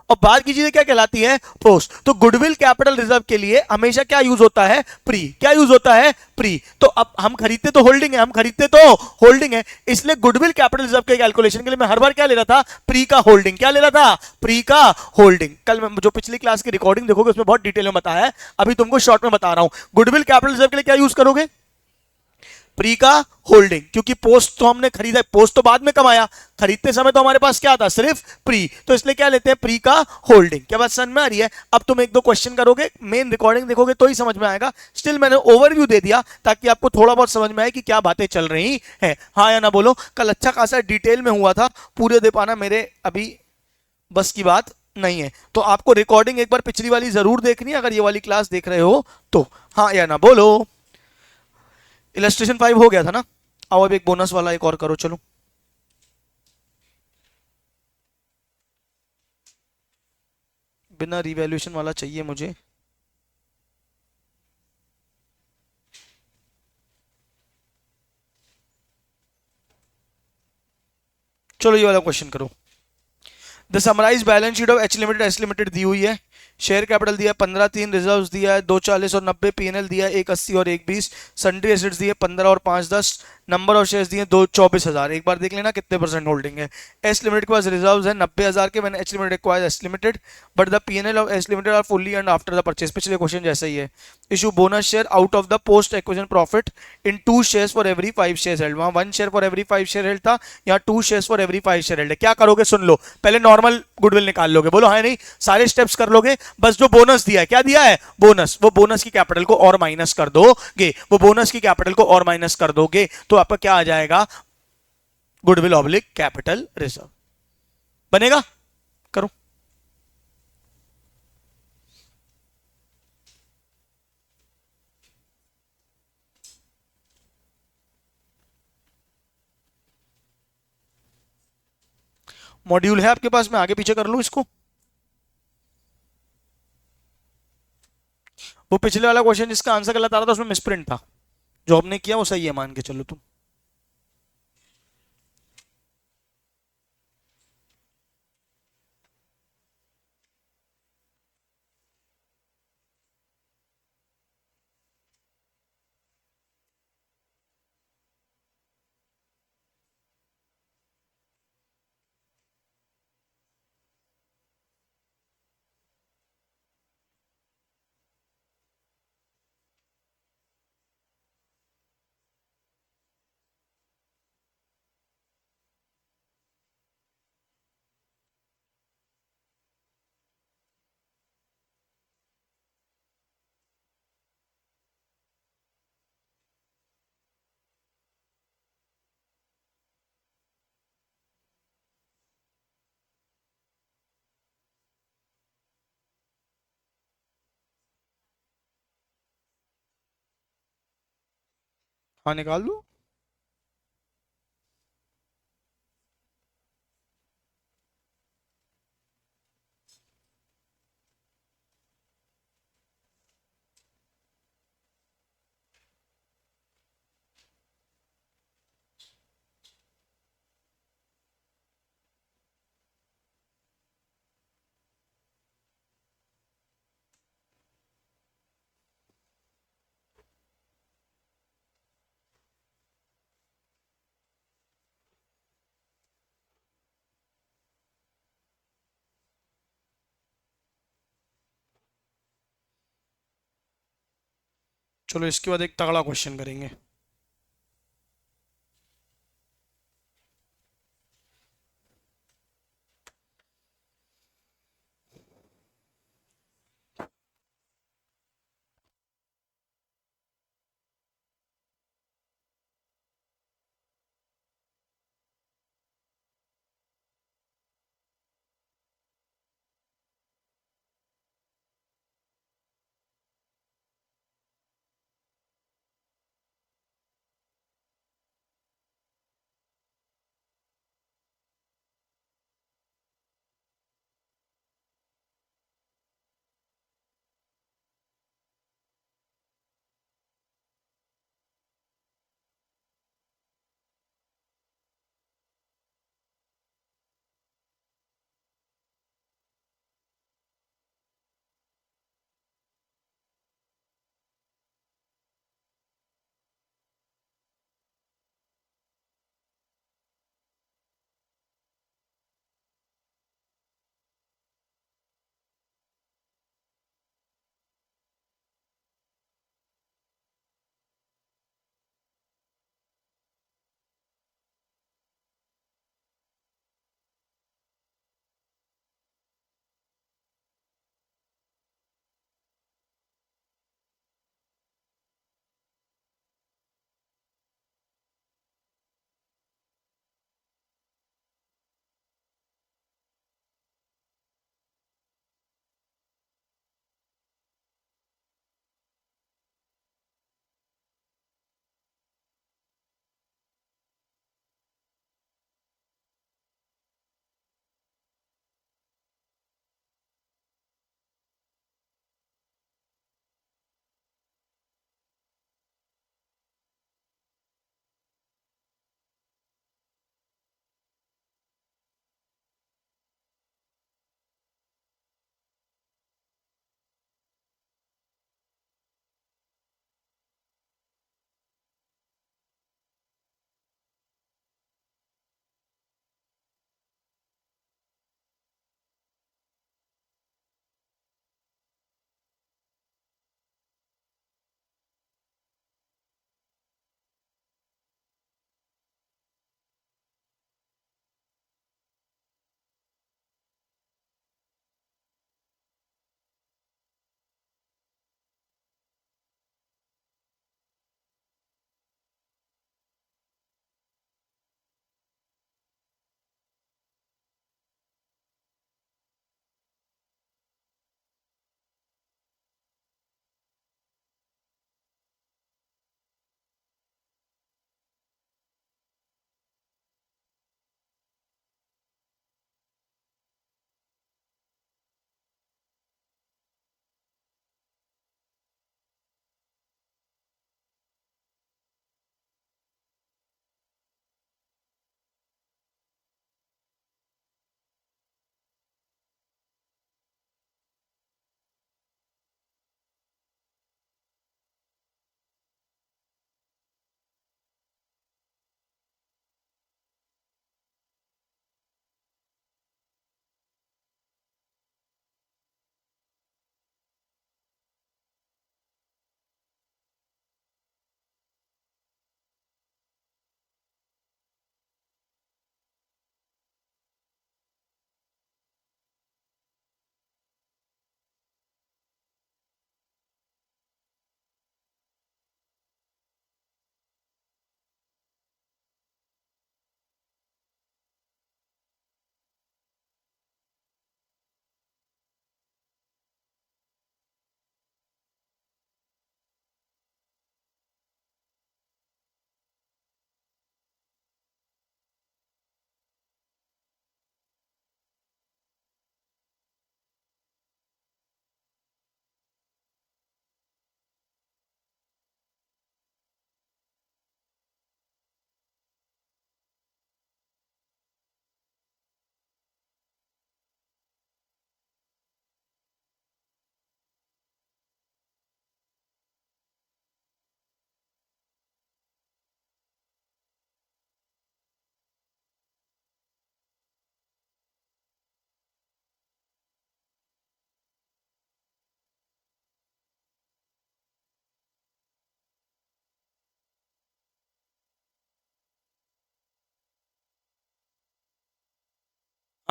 और बाद की चीजें क्या कहलाती हैं? पोस्ट। तो गुडविल कैपिटल रिजर्व के लिए हमेशा क्या यूज होता है? प्री। क्या यूज होता है? प्री। तो अब हम खरीदते तो होल्डिंग है, इसलिए गुडविल कैपिटल रिजर्व के कैलकुलेशन के लिए मैं हर बार क्या ले रहा था? प्री का होल्डिंग। क्या ले रहा था? प्री का होल्डिंग। कल मैं जो पिछली क्लास की रिकॉर्डिंग देखोगे उसमें बहुत डिटेल में बताया है, अभी तुमको शॉर्ट में बता रहा हूं। गुडविल कैपिटल रिजर्व के लिए क्या यूज करोगे? प्री का होल्डिंग। क्योंकि पोस्ट तो हमने खरीदा, पोस्ट तो बाद में कमाया, खरीदते समय तो हमारे पास क्या था? सिर्फ प्री। तो इसलिए क्या लेते हैं? प्री का होल्डिंग। क्या बात समझ में आ रही है? अब तुम एक दो क्वेश्चन करोगे, मेन रिकॉर्डिंग देखोगे तो ही समझ में आएगा। स्टिल मैंने ओवरव्यू दे दिया ताकि आपको थोड़ा बहुत समझ में आए कि क्या बातें चल रही है। हाँ या ना बोलो। कल अच्छा खासा डिटेल में हुआ था, पूरे दे पाना मेरे अभी बस की बात नहीं है। तो आपको रिकॉर्डिंग एक बार पिछली वाली जरूर देखनी है अगर ये वाली क्लास देख रहे हो तो। हाँ या ना बोलो। इलस्ट्रेशन 5 हो गया था ना? आओ अब एक बोनस वाला एक और करो, चलो। बिना रिवैल्यूएशन वाला चाहिए मुझे। चलो ये वाला क्वेश्चन करो। The summarise balance sheet of H limited दी हुई है। शेयर कैपिटल दिया 15, 3 रिजर्व्स दिया है 240 और 90, पीएनएल दिया है 180 और 120, सन्ड्री एसेट्स दिए 15 और 510, नंबर ऑफ शेयर्स दिए 24,000। एक बार देख लेना कितने परसेंट होल्डिंग है। एस लिमिटेड के पास रिजर्व्स है 90,000 के, मैंने H limited acquired S limited but the PNL of S limited are fully and after the purchase. पिछले क्वेश्चन जैसा ही है। Issue bonus share out of the post acquisition profit in 2 shares for every 5 shares held. वहां 1 share for every 5 share held था, यहाँ 2 shares for every 5 share held है। क्या करोगे सुन लो, पहले नॉर्मल गुडविल निकाल लोगे, बोलो हाँ नहीं, सारे स्टेप्स कर लोगे। बस जो बोनस दिया है, क्या दिया है? बोनस। वो बोनस की कैपिटल को और माइनस कर दोगे, वो बोनस की कैपिटल को और माइनस कर दोगे तो आपका क्या आ जाएगा? गुडविल ऑब्लिक कैपिटल रिजर्व बनेगा। करो। मॉड्यूल है आपके पास, मैं आगे पीछे कर लूं इसको? वो पिछले वाला क्वेश्चन जिसका आंसर गलत आ रहा था उसमें मिसप्रिंट था, जो हमने किया वो सही है मान के चलो तुम। हाँ निकाल दो। चलो इसके बाद एक तगड़ा क्वेश्चन करेंगे।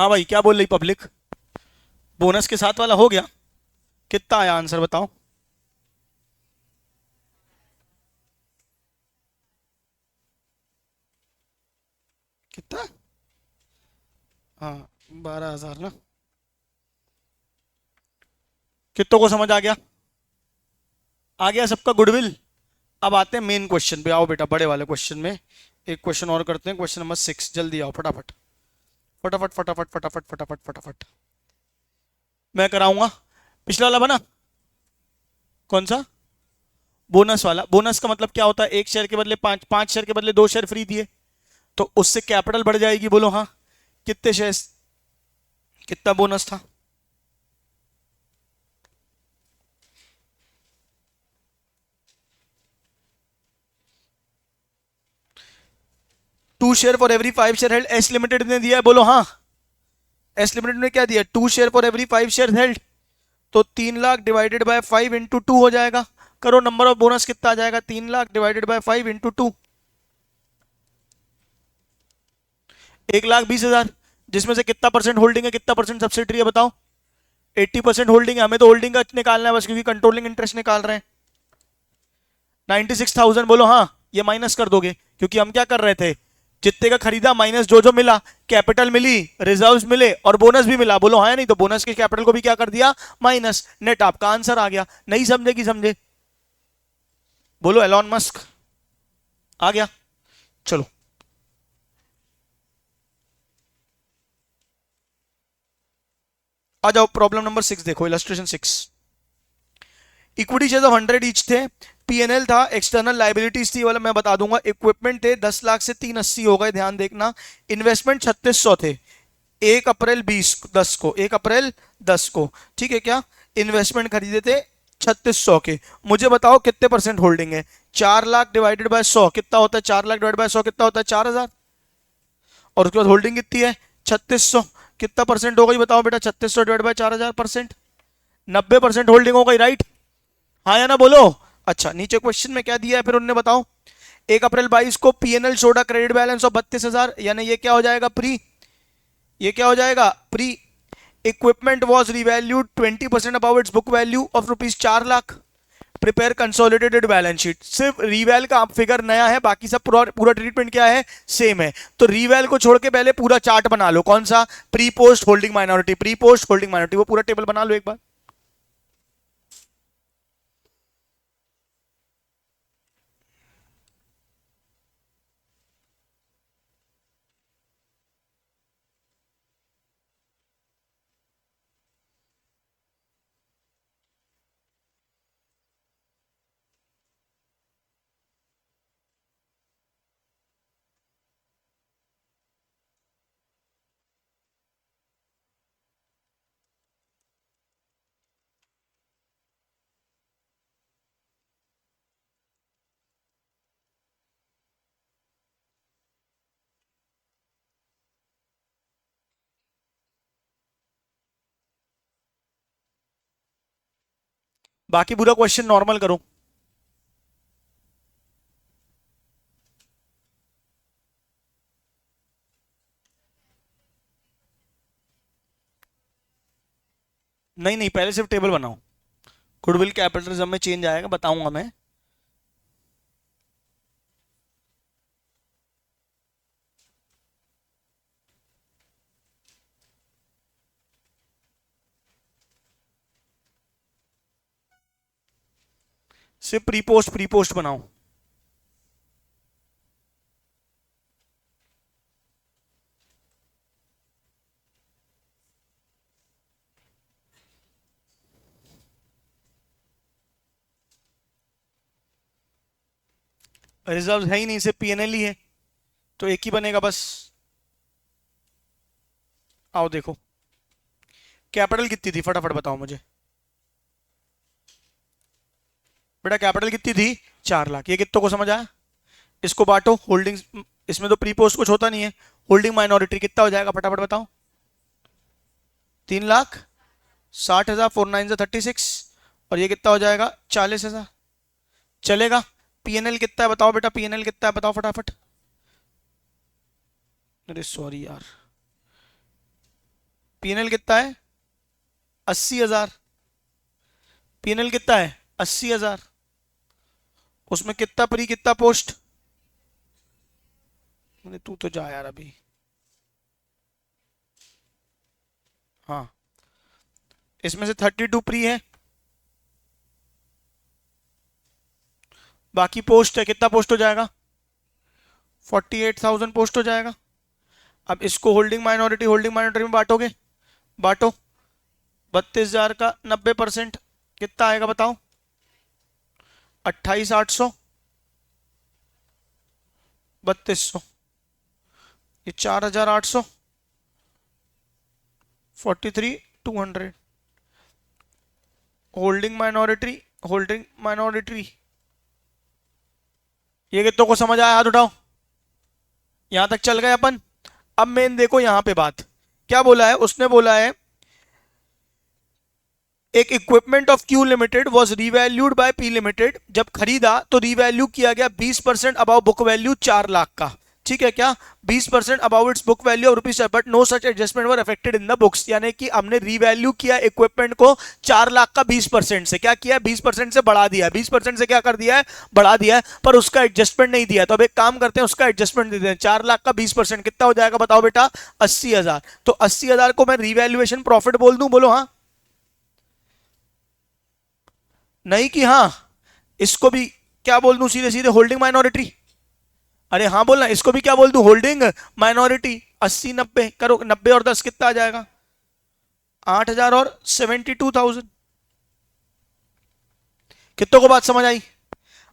हाँ भाई, क्या बोल रही पब्लिक? बोनस के साथ वाला हो गया? कितना आया आंसर बताओ? कितना? हाँ, 12,000 ना। कितनों को समझ आ गया? आ गया सबका गुडविल? अब आते हैं मेन क्वेश्चन पे। आओ बेटा, बड़े वाले क्वेश्चन में एक क्वेश्चन और करते हैं। क्वेश्चन नंबर 6, जल्दी आओ फटाफट फटाफट फटाफट फटाफट फटाफट फटाफट। मैं कराऊंगा। पिछला वाला बना? कौन सा? बोनस वाला। बोनस का मतलब क्या होता है? एक शेयर के बदले पांच, पांच शेयर के बदले दो शेयर फ्री दिए, तो उससे कैपिटल बढ़ जाएगी। बोलो हाँ। कितने शेयर? कितना बोनस था? 2 share for every 5 share held. S limited ने दिया है, बोलो हाँ। एस लिमिटेड ने क्या दिया? 2 share for every 5 share held. तो 3 लाख डिवाइडेड बाय 5 × 2 हो जाएगा। करो, नंबर ऑफ बोनस कितना आ जाएगा? 3 लाख डिवाइडेड बाय 5 × 2, 1,20,000। जिसमें से कितना परसेंट होल्डिंग है, कितना परसेंट सब्सिडी है बताओ? 80% होल्डिंग है। हमें तो होल्डिंग का निकालना है बस, क्योंकि कंट्रोलिंग इंटरेस्ट निकाल रहे हैं। 96,000। बोलो हाँ। ये माइनस कर दोगे, क्योंकि हम क्या कर रहे थे? जितने का खरीदा माइनस जो जो मिला, कैपिटल मिली, रिजर्व्स मिले और बोनस भी मिला। बोलो हाँ या नहीं? तो बोनस के कैपिटल को भी क्या कर दिया? माइनस। नेट आपका आंसर आ गया। नहीं समझे कि समझे? बोलो एलॉन मस्क। आ गया? चलो, आ जाओ। प्रॉब्लम नंबर 6 देखो, illustration 6। Equity share of 100 each थे। पीएनएल था, एक्सटर्नल लाइबिलिटीज थी, वाला मैं बता दूंगा। इक्विपमेंट थे 10 लाख से 380 हो गए, ध्यान देखना। इन्वेस्टमेंट 3600 थे। 1 अप्रैल 10 को, 1 अप्रैल 10 को, ठीक है क्या? इन्वेस्टमेंट खरीदे थे 3600 के। मुझे बताओ कितने परसेंट होल्डिंग है? 4 लाख डिवाइडेड बाय 100 कितना होता है? 4 लाख डिवाइडेड बाय 100 कितना होता है? 4,000। और उसके बाद होल्डिंग कितनी है? 3600। कितना परसेंट हो गई बताओ बेटा? 3600 डिवाइड बाय 4,000 परसेंट, 90% होल्डिंग हो गई, राइट? हाँ या ना बोलो। अच्छा, नीचे क्वेश्चन में क्या दिया है फिर उन्होंने, बताओ। 1 अप्रैल 22 को PNL showed credit balance of 32,000, यानी ये क्या हो जाएगा? प्री। ये क्या हो जाएगा? Pre. Equipment was revalued 20% above its book value of ₹4 lakh. Prepare consolidated balance sheet. सिर्फ रिवैल का फिगर नया है, बाकी सब पूरा पूरा ट्रीटमेंट क्या है? सेम है। तो रिवैल को छोड़ के पहले पूरा चार्ट बना लो। कौन सा? Pre post holding minority, pre post holding minority, वो पूरा टेबल बना लो एक बार। बाकी पूरा क्वेश्चन नॉर्मल करो। नहीं नहीं, पहले सिर्फ टेबल बनाओ। गुडविल कैपिटलिज्म में चेंज आएगा, बताऊंगा मैं। सिर्फ प्री पोस्ट बनाओ। रिजर्व है ही नहीं, सिर्फ पीएनएल ही है, तो एक ही बनेगा बस। आओ देखो, कैपिटल कितनी थी फटाफट बताओ मुझे। बेटा कैपिटल कितनी थी? 4 लाख। ये कितनों को समझ आया? इसको बांटो होल्डिंग। इसमें तो प्री पोस्ट कुछ होता नहीं है। होल्डिंग माइनॉरिटी कितना हो जाएगा फटाफट बताओ? 3,60,000। 4 9 36। और ये कितना हो जाएगा? 40,000। चलेगा? पीएनएल कितना है बताओ बेटा? पीएनएल कितना है बताओ फटाफट? अरे सॉरी यार। पीएनएल कितना है? 80,000। पीएनएल कितना है? 80,000। उसमें कितना प्री कितना पोस्ट? तू तो जा यार अभी। हाँ, इसमें से 32 प्री है, बाकी पोस्ट है। कितना पोस्ट हो जाएगा? 48,000 पोस्ट हो जाएगा। अब इसको होल्डिंग माइनॉरिटी में बांटोगे, बांटो। 32,000 का 90% कितना आएगा बताओ? 28,800, 3200, ये 4,800, 43,200। होल्डिंग माइनॉरिटी ये कितनों को समझ आया? हाथ उठाओ। यहां तक चल गए अपन। अब मेन देखो यहां पे बात क्या बोला है उसने। बोला है एक equipment of Q limited was revalued by P limited. जब खरीदा तो रीवैल्यू किया गया 20% अबाउ बुक वैल्यू 4 लाख का। ठीक है क्या? 20% above its book value of rupees, but no such adjustment were affected in the books. यानी कि हमने रीवैल्यू किया इक्विपमेंट को 4 लाख का 20% से। क्या किया? 20% से बढ़ा दिया। 20% से क्या कर दिया है? बढ़ा दिया है, पर उसका एडजस्टमेंट नहीं दिया। तो अब एक काम करते हैं, उसका एडजस्टमेंट दे दें। 4 लाख का 20% कितना हो जाएगा बताओ बेटा? 80,000। तो 80,000 को मैं रीवैल्यूएशन प्रॉफिट बोल दूं? बोलो हाँ। नहीं कि हाँ। इसको भी क्या बोल दूं? सीधे सीधे होल्डिंग माइनॉरिटी। अरे हाँ बोलना। इसको भी क्या बोल दूं? Holding minority. 80 90 करो, 90 और 10 कितना आ जाएगा? 8,000 और 72,000। कितनों को बात समझ आई?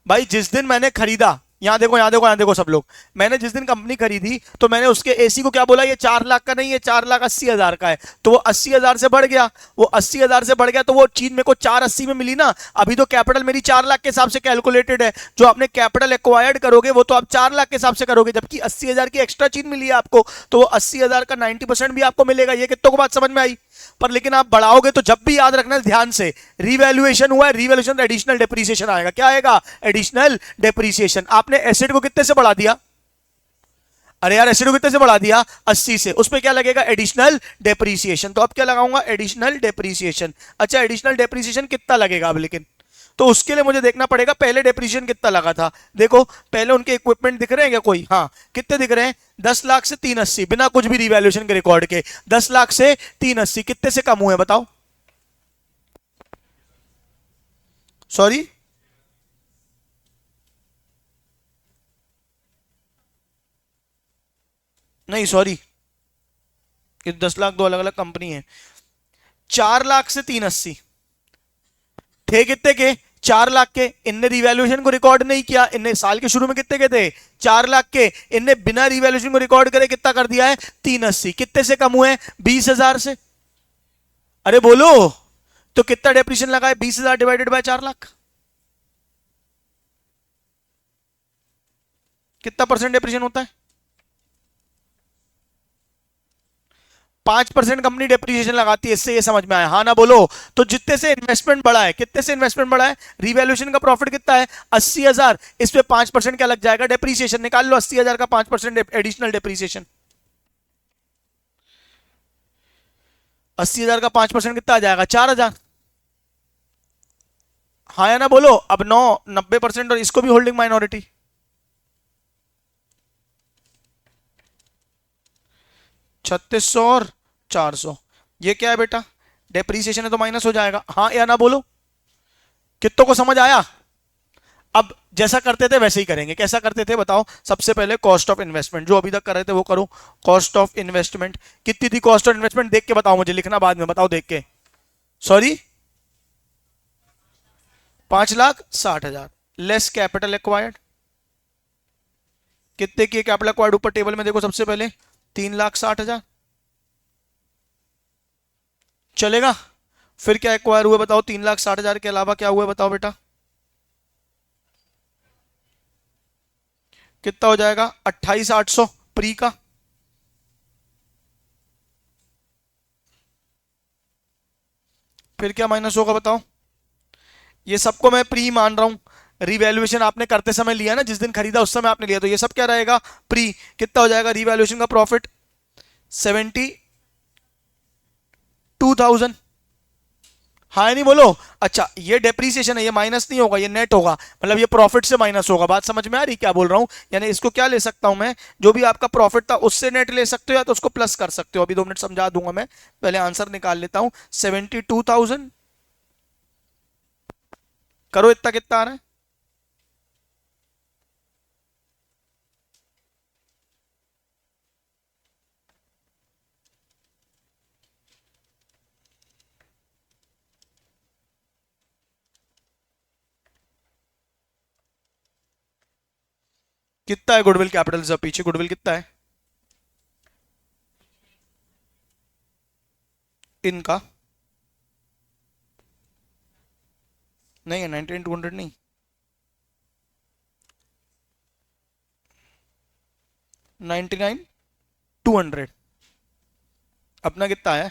भाई जिस दिन मैंने खरीदा, यहां देखो यहां देखो यहां देखो सब लोग, मैंने जिस दिन कंपनी खरीदी तो मैंने उसके एसी को क्या बोला? ये 4 लाख का नहीं है, 4,80,000 का है। तो वो 80,000 से बढ़ गया। वो 80,000 से बढ़ गया तो वो चीज मेरे को 480 में मिली ना। अभी तो कैपिटल मेरी 4 लाख के हिसाब से कैलकुलेटेड है। जो आपने कैपिटल एक्वायर्ड करोगे वो तो आप 4 लाख के हिसाब से करोगे, जबकि 80,000 की एक्स्ट्रा चीज मिली है आपको, तो वो 80,000 का 90% भी आपको मिलेगा। ये कितनों को बात समझ में आई? पर लेकिन आप बढ़ाओगे तो जब भी याद रखना ध्यान से, रिवैल्यूएशन हुआ है, रिवैल्यूएशन एडिशनल डेप्रिसिएशन आएगा। क्या आएगा? Additional depreciation. आपने एसेट को कितने से बढ़ा दिया? अरे यार एसेट को कितने से बढ़ा दिया? 80 से। उस पर क्या लगेगा? Additional depreciation. तो अब क्या लगाऊंगा? Additional depreciation. अच्छा, एडिशनल डेप्रिसिएशन कितना लगेगा अब? लेकिन तो उसके लिए मुझे देखना पड़ेगा पहले डेप्रिसिएशन कितना लगा था। देखो पहले उनके इक्विपमेंट दिख रहे हैं क्या कोई? हाँ, कितने दिख रहे हैं? 10 लाख से 380, बिना कुछ भी रिवैल्यूएशन के रिकॉर्ड के। 10 लाख से 380 कितने से कम हुए बताओ? सॉरी, नहीं सॉरी, ये 10 लाख दो अलग अलग कंपनी है। 4 लाख से 380 थे कितने के? 4 लाख के। इनने रिवैल्यूएशन को रिकॉर्ड नहीं किया। इनने साल के शुरू में कितने के थे? 4 लाख के। इनने बिना रिवैल्यूएशन को रिकॉर्ड करे कितना कर दिया है? 380। कितने से कम हुए? 20,000 से। अरे बोलो, तो कितना डेप्रिसिएशन लगा है? 20,000 डिवाइडेड बाय 4 लाख, कितना परसेंट डेप्रिसिएशन होता है? 5% कंपनी डेप्रिसिएशन लगाती है। इससे ये समझ में आया? हाँ ना बोलो। तो जितने से इन्वेस्टमेंट बढ़ा है, कितने से इन्वेस्टमेंट बढ़ा है? रिवैल्यूएशन का प्रॉफिट कितना है? 80,000। इस पे 5% क्या लग जाएगा? डेप्रिसिएशन। निकाल लो 80,000 का 5% एडिशनल डेप्रिसिएशन। 80,000 का 5% कितना आ जाएगा? 4,000। हाँ या ना बोलो। अब 90% और इसको भी होल्डिंग माइनॉरिटी। 3600 और 400, ये क्या है बेटा? डेप्रीसिएशन है तो माइनस हो जाएगा। हाँ या ना बोलो। कितनों को समझ आया? अब जैसा करते थे वैसे ही करेंगे। कैसा करते थे बताओ? सबसे पहले कॉस्ट ऑफ इन्वेस्टमेंट, जो अभी तक कर रहे थे वो करो। कॉस्ट ऑफ इन्वेस्टमेंट कितनी थी? कॉस्ट ऑफ इन्वेस्टमेंट देख के बताओ मुझे, लिखना बाद में। बताओ देख के। Sorry, 5,60,000 less capital acquired. कितने की कैपिटल एक्वायर्ड? ऊपर टेबल में देखो सबसे पहले 3,60,000। चलेगा? फिर क्या एक्वायर हुए बताओ? 3,60,000 के अलावा क्या हुआ बताओ बेटा? कितना हो जाएगा? 28,800 प्री का। फिर क्या माइनस होगा बताओ? ये सबको मैं प्री मान रहा हूं। रिवैल्यूएशन आपने करते समय लिया ना, जिस दिन खरीदा उस समय आपने लिया, तो ये सब क्या रहेगा? प्री। कितना हो जाएगा रिवैल्यूएशन का प्रॉफिट? 70 2000। हाँ नहीं बोलो। अच्छा ये डेप्रीसिएशन है, ये माइनस नहीं होगा, ये नेट होगा, मतलब ये प्रॉफिट से माइनस होगा। बात समझ में आ रही क्या बोल रहा हूं? यानी इसको क्या ले सकता हूं मैं, जो भी आपका प्रॉफिट था उससे नेट ले सकते हो, या तो उसको प्लस कर सकते हो। अभी 2 मिनट समझा दूंगा मैं, पहले आंसर निकाल लेता हूं। 72,000 करो, इतना कितना आ रहा है? कितना है गुडविल कैपिटल से पीछे, गुडविल कितना है इनका? नहीं है 99,200 नहीं, 99,200। अपना कितना है?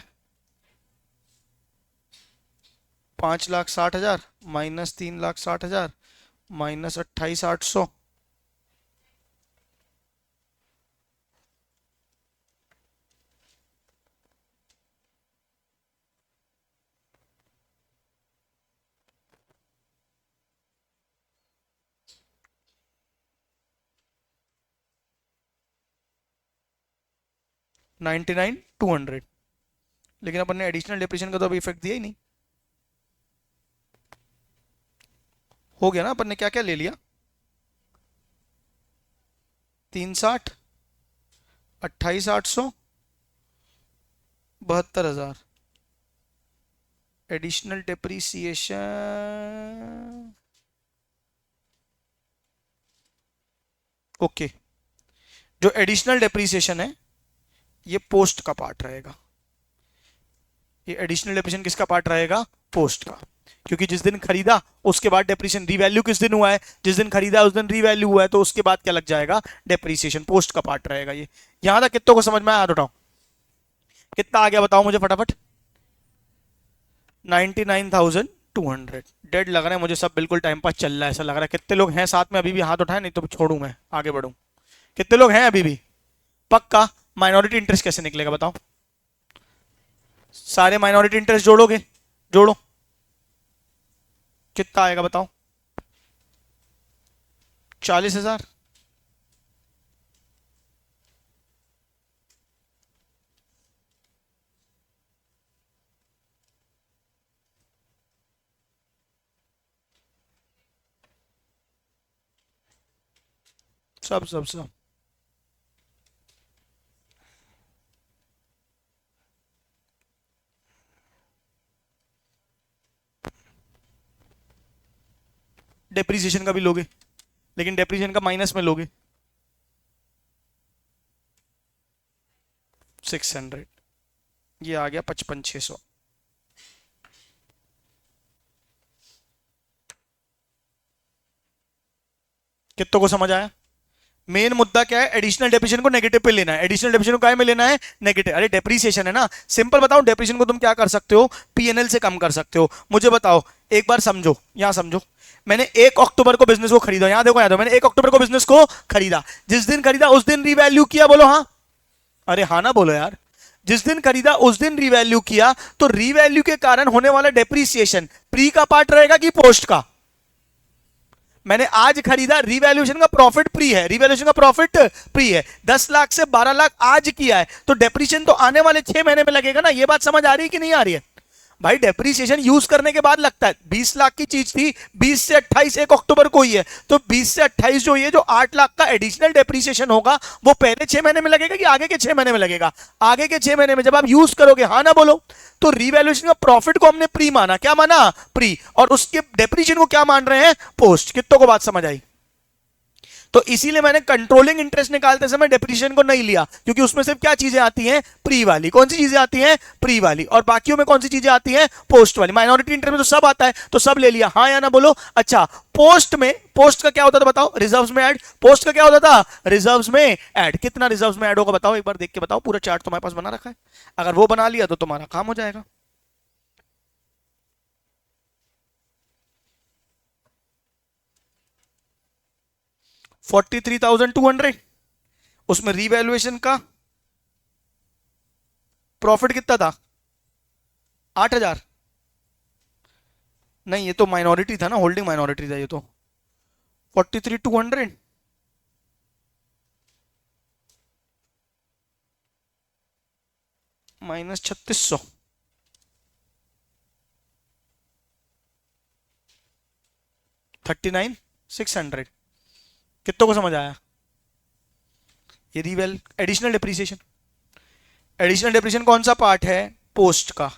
5,60,000 माइनस 3,60,000 माइनस 28,800। 99,200। लेकिन अपन ने एडिशनल डिप्रेशन का तो अभी इफेक्ट दिया ही नहीं। हो गया ना, अपन ने क्या क्या ले लिया? 360, 28,800, 72,000 एडिशनल डिप्रिसिएशन। ओके, जो एडिशनल डिप्रिसिएशन है ये पोस्ट का पार्ट रहेगा। ये एडिशनल डिप्रिसिएशन किसका पार्ट रहेगा? पोस्ट का। क्योंकि जिस दिन खरीदा उसके बाद डेप्रिसिएशन, रीवैल्यू किस दिन हुआ है? जिस दिन खरीदा उस दिन रीवैल्यू हुआ है, तो उसके बाद क्या लग जाएगा? डेप्रिसिएशन। पोस्ट का पार्ट रहेगा ये। यहां तक कितनों को समझ में आया? हाथ उठाओ, कितना आ गया बताओ मुझे फटाफट। 99,200। डेड लग रहा है मुझे सब, बिल्कुल टाइम पास चल रहा है ऐसा लग रहा है। कितने लोग हैं साथ में अभी भी? हाथ उठाए, नहीं तो छोड़ू मैं, आगे बढ़ू। कितने लोग हैं अभी भी? पक्का? माइनॉरिटी इंटरेस्ट कैसे निकलेगा बताओ? सारे माइनॉरिटी इंटरेस्ट जोड़ोगे? जोड़ो, कितना आएगा बताओ? 40,000। सब सब सब डेप्रीसिएशन का भी लोगे, लेकिन डेप्रीसिएशन का माइनस में लोगे। 600, ये आ गया 55,600। कितनों को समझ आया? मेन मुद्दा क्या है? एडिशनल डेप्रिसिएशन को नेगेटिव पे लेना है। एडिशनल डेप्रिसिएशन को क्या में लेना है? नेगेटिव। अरे डेप्रिसिएशन है ना, सिंपल बताओ, डेप्रिसिएशन को तुम क्या कर सकते हो? पीएनएल से कम कर सकते हो। मुझे बताओ, एक बार समझो, यहां समझो। मैंने 1 अक्टूबर को बिजनेस को खरीदा, यहां देखो, यहां देखो, मैंने 1 अक्टूबर को बिजनेस को खरीदा। जिस दिन खरीदा उस दिन रीवैल्यू किया, बोलो हाँ। अरे हाँ ना बोलो यार। जिस दिन खरीदा उस दिन रीवैल्यू किया, तो रीवैल्यू के कारण होने वाला डेप्रिसिएशन प्री का पार्ट रहेगा कि पोस्ट का? मैंने आज खरीदा, रिवैल्यूएशन का प्रॉफिट प्री है, रिवैल्यूएशन का प्रॉफिट प्री है। 10 लाख से 12 लाख आज किया है, तो डेप्रिसिएशन तो आने वाले 6 महीने में लगेगा ना। ये बात समझ आ रही है कि नहीं आ रही है? भाई डेप्रिसिएशन यूज करने के बाद लगता है। 20 लाख की चीज थी, 20 से 28 1 अक्टूबर को ही है, तो 20 से 28 जो ये जो 8 लाख का एडिशनल डेप्रिसिएशन होगा, वो पहले 6 महीने में लगेगा कि आगे के 6 महीने में लगेगा? आगे के 6 महीने में जब आप यूज करोगे, हाँ ना बोलो। तो रिवैल्यूएशन का प्रॉफिट को हमने प्री माना, क्या माना? प्री। और उसके डेप्रिसिएशन को क्या मान रहे हैं? पोस्ट। कितनों को बात समझ आई? तो इसीलिए मैंने कंट्रोलिंग इंटरेस्ट निकालते समय डेप्रिसिएशन को नहीं लिया, क्योंकि उसमें सिर्फ क्या चीजें आती हैं? प्री वाली। कौन सी चीजें आती हैं? प्री वाली। और बाकियों में कौन सी चीजें आती हैं? पोस्ट वाली। माइनॉरिटी इंटरेस्ट में तो सब आता है, तो सब ले लिया, हाँ या ना बोलो। अच्छा, पोस्ट में, पोस्ट का क्या होता था बताओ? रिजर्व्स में ऐड। पोस्ट का क्या होता था? रिजर्व्स में ऐड। कितना रिजर्व्स में ऐड होगा बताओ, एक बार देख के बताओ। पूरा चार्ट तुम्हारे पास बना रखा है, अगर वो बना लिया तो तुम्हारा काम हो जाएगा। 43,200। उसमें रिवैल्यूएशन का प्रॉफिट कितना था? 8,000 नहीं, ये तो माइनॉरिटी था ना, होल्डिंग माइनॉरिटी था ये तो। 43,200 माइनस 3,600, 39,600। कितनों को समझ आया? ये रिवेल एडिशनल डिप्रिसिएशन। एडिशनल डिप्रिसिएशन कौन सा पार्ट है? पोस्ट का।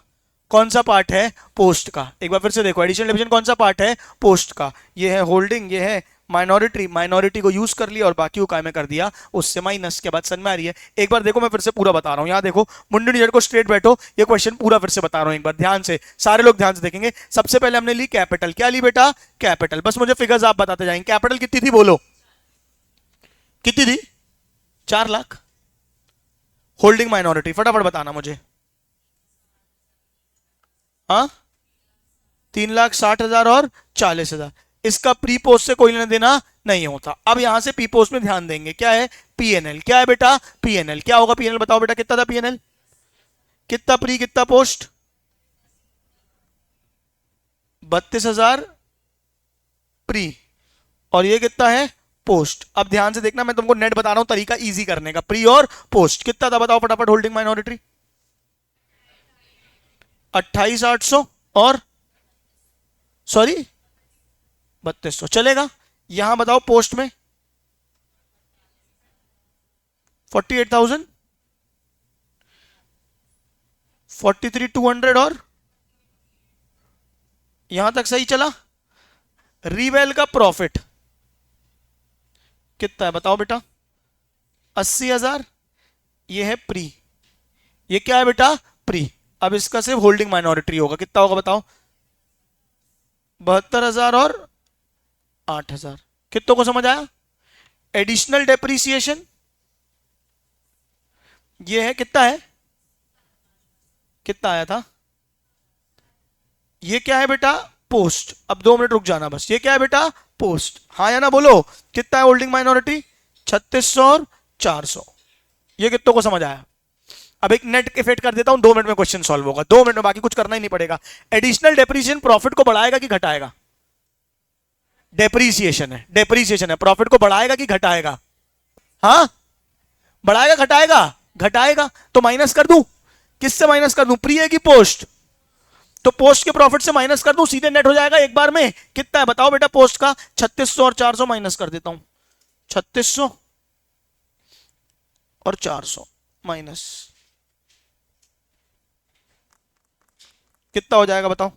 कौन सा पार्ट है? पोस्ट का। एक बार फिर से देखो, एडिशनल डिप्रिसिएशन कौन सा पार्ट है? पोस्ट का। ये है होल्डिंग, ये है माइनॉरिटी। माइनॉरिटी को यूज कर लिया और बाकी को काय में कर दिया, उससे माइनस। के बाद समझ में आ रही है? एक बार देखो, मैं फिर से पूरा बता रहा हूं। यहां देखो, मुंडू निजर को स्ट्रेट बैठो, ये क्वेश्चन पूरा फिर से बता रहा हूं एक बार ध्यान से, सारे लोग ध्यान से देखेंगे। सबसे पहले हमने ली कैपिटल। क्या ली बेटा? कैपिटल। बस मुझे फिगर्स आप बताते जाएंगे। कैपिटल कितनी थी बोलो? कितनी थी? 4 लाख। होल्डिंग माइनॉरिटी फटाफट बताना मुझे। हाँ, 3,60,000 और 40,000। इसका प्री पोस्ट से कोई लेना देना नहीं होता। अब यहां से पी पोस्ट में ध्यान देंगे। क्या है? पीएनएल। क्या है बेटा? पीएनएल। क्या होगा पीएनएल? बताओ बेटा, कितना था पीएनएल? कितना प्री, कितना पोस्ट? 32,000 प्री, और ये कितना है? पोस्ट। अब ध्यान से देखना, मैं तुमको नेट बता रहा हूं तरीका इजी करने का। प्री और पोस्ट कितना था बताओ फटाफट? होल्डिंग माइनॉरिटी 28,800 और सॉरी 3200 चलेगा। यहां बताओ पोस्ट में 48,000, 43,200 और यहां तक सही चला। रिवेल का प्रॉफिट कितना है बताओ बेटा? 80,000। ये है प्री। ये क्या है बेटा? प्री। अब इसका सिर्फ होल्डिंग माइनॉरिटी होगा। कितना होगा बताओ? 72,000 और 8,000। कितनों को समझ आया? एडिशनल डेप्रीसिएशन ये है, कितना है? कितना आया था? ये क्या है बेटा? पोस्ट। अब 2 मिनट रुक जाना बस। ये क्या है बेटा? पोस्ट। हाँ या ना बोलो। कितना है होल्डिंग माइनॉरिटी? 3600 और 400। ये कितनों को समझ आया? अब एक नेट इफेक्ट कर देता हूं, 2 मिनट में क्वेश्चन सॉल्व होगा। 2 मिनट में, बाकी कुछ करना ही नहीं पड़ेगा। एडिशनल डेप्रीसिएशन प्रॉफिट को बढ़ाएगा कि घटाएगा? डेप्रीसिएशन है, डेप्रीसिएशन है। प्रॉफिट को बढ़ाएगा कि घटाएगा? हाँ, बढ़ाएगा घटाएगा? घटाएगा। तो माइनस कर दूं? किससे माइनस कर दूं? प्री है कि पोस्ट? तो पोस्ट के प्रॉफिट से माइनस कर दूं, सीधे नेट हो जाएगा एक बार में। कितना है बताओ बेटा पोस्ट का? 3600 और 400 माइनस कर देता हूं। 3600 और 400 माइनस कितना हो जाएगा बताओ?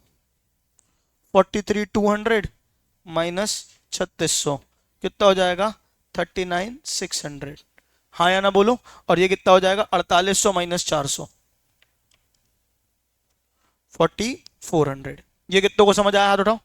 43,200 माइनस 3600 कितना हो जाएगा? 39,600। हाँ या ना बोलो। और ये कितना हो जाएगा? 4800 माइनस 400, 4,400। ये कितनों को समझ आया? हाथ उठाओ।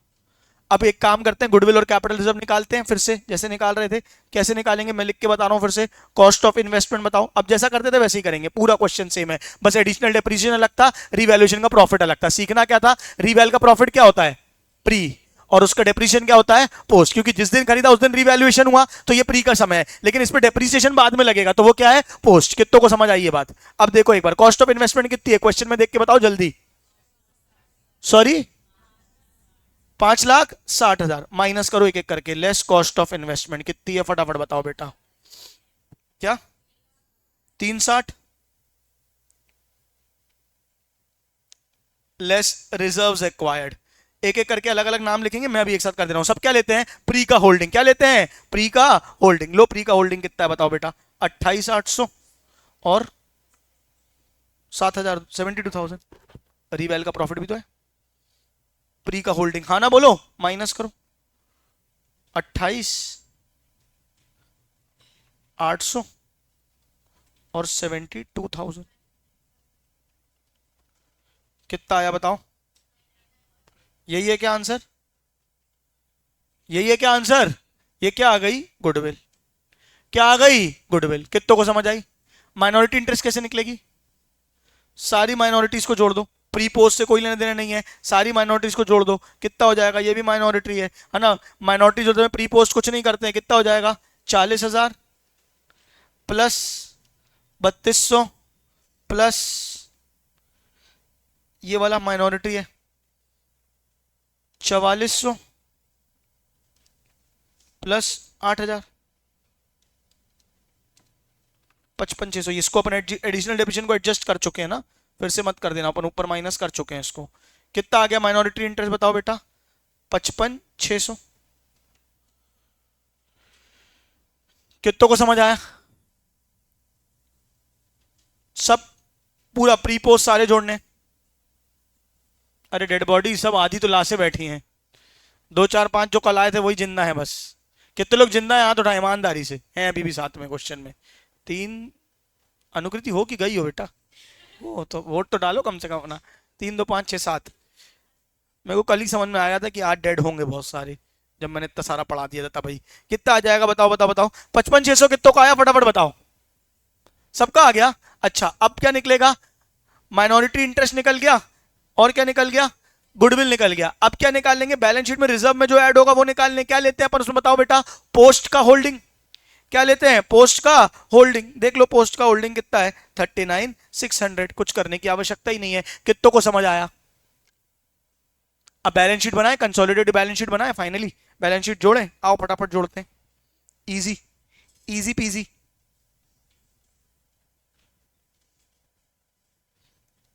अब एक काम करते हैं, गुडविल और कैपिटल रिजर्व निकालते हैं फिर से, जैसे निकाल रहे थे। कैसे निकालेंगे मैं लिख के बता रहा हूं फिर से। कॉस्ट ऑफ इन्वेस्टमेंट बताओ। अब जैसा करते थे वैसे ही करेंगे, पूरा क्वेश्चन सेम है, बस एडिशनल डेप्रिसिएशन अलग था, रिवैल्यूएशन का प्रॉफिट अलग था। सीखना क्या था? रिवैल का प्रॉफिट क्या होता है? प्री, और उसका डेप्रिसिएशन क्या होता है? पोस्ट। क्योंकि जिस दिन खरीदा उस दिन रिवैल्यूएशन हुआ, तो ये प्री का समय है, लेकिन इस पर डेप्रिसिएशन बाद में लगेगा, तो वो क्या है? पोस्ट। कितनों को समझ आई ये बात? अब देखो एक बार, कॉस्ट ऑफ इन्वेस्टमेंट कितनी है क्वेश्चन में देख के बताओ जल्दी। सॉरी, 5,60,000 माइनस करो एक एक करके। लेस कॉस्ट ऑफ इन्वेस्टमेंट कितनी है फटाफट बताओ बेटा? क्या? 360 लेस रिजर्व्स एक्वायर्ड। एक एक करके अलग अलग नाम लिखेंगे, मैं भी एक साथ कर दे रहा हूं। सब क्या लेते हैं? प्री का होल्डिंग। क्या लेते हैं? प्री का होल्डिंग। लो, प्री का होल्डिंग कितना है बताओ बेटा? 28,800 और 7,000, 72,000। रिवेल का प्रॉफिट भी तो है। प्री का होल्डिंग, हाँ ना बोलो, माइनस करो। 28,800 और 72,000 कितना आया बताओ? यही है क्या आंसर? यही है क्या आंसर? ये क्या आ गई? गुडविल। क्या आ गई? गुडविल। कितनों को समझ आई? माइनॉरिटी इंटरेस्ट कैसे निकलेगी? सारी माइनॉरिटीज को जोड़ दो। प्री पोस्ट से कोई लेने देने नहीं है, सारी माइनॉरिटीज को जोड़ दो। कितना हो जाएगा? ये भी माइनॉरिटी है ना? माइनॉरिटी जोड़ते हैं, प्री पोस्ट कुछ नहीं करते हैं। कितना हो जाएगा? 40,000 प्लस 3200 प्लस ये वाला माइनॉरिटी है 4400 प्लस 8000 55,600। इसको अपन एडिशनल डेप्रिसिएशन को एडजस्ट कर चुके हैं ना, फिर से मत कर देना, अपन ऊपर माइनस कर चुके हैं इसको। कितना आ गया माइनॉरिटी इंटरेस्ट बताओ बेटा? 55,600। कितनों को समझ आया? सब पूरा प्री पोस्ट सारे जोड़ने। अरे डेड बॉडी सब आधी तो लाशें बैठी हैं, 2 4 5 जो कल आए थे वही जिंदा है बस। कितने लोग जिंदा है हाथ उठाए ईमानदारी से, हैं अभी भी साथ में क्वेश्चन में? 3 अनुकृति हो कि गई हो बेटा? वो तो वोट तो डालो कम से कम अपना। 3 2 5 6 7। मेरे को कल ही समझ में आया था कि आज डेड होंगे बहुत सारे, जब मैंने इतना सारा पढ़ा दिया था तब ही। कितना आ जाएगा बताओ बताओ बताओ? 55,600 कितनों का आया फटाफट बताओ? सबका आ गया। अच्छा अब क्या निकलेगा? माइनॉरिटी इंटरेस्ट निकल गया, और क्या निकल गया? गुडविल निकल गया। अब क्या निकाल लेंगे? बैलेंस शीट में रिजर्व में जो ऐड होगा वो निकाल लें। क्या लेते हैं अपन उसमें बताओ बेटा? पोस्ट का होल्डिंग। क्या लेते हैं? पोस्ट का होल्डिंग। देख लो पोस्ट का होल्डिंग कितना है, 39,600। कुछ करने की आवश्यकता ही नहीं है। कितनों को समझ आया? अब बैलेंस शीट बनाए, कंसोलिडेटेड बैलेंस शीट बनाए, फाइनली बैलेंस शीट जोड़े। आओ फटाफट जोड़ते हैं, इजी इजी पीजी।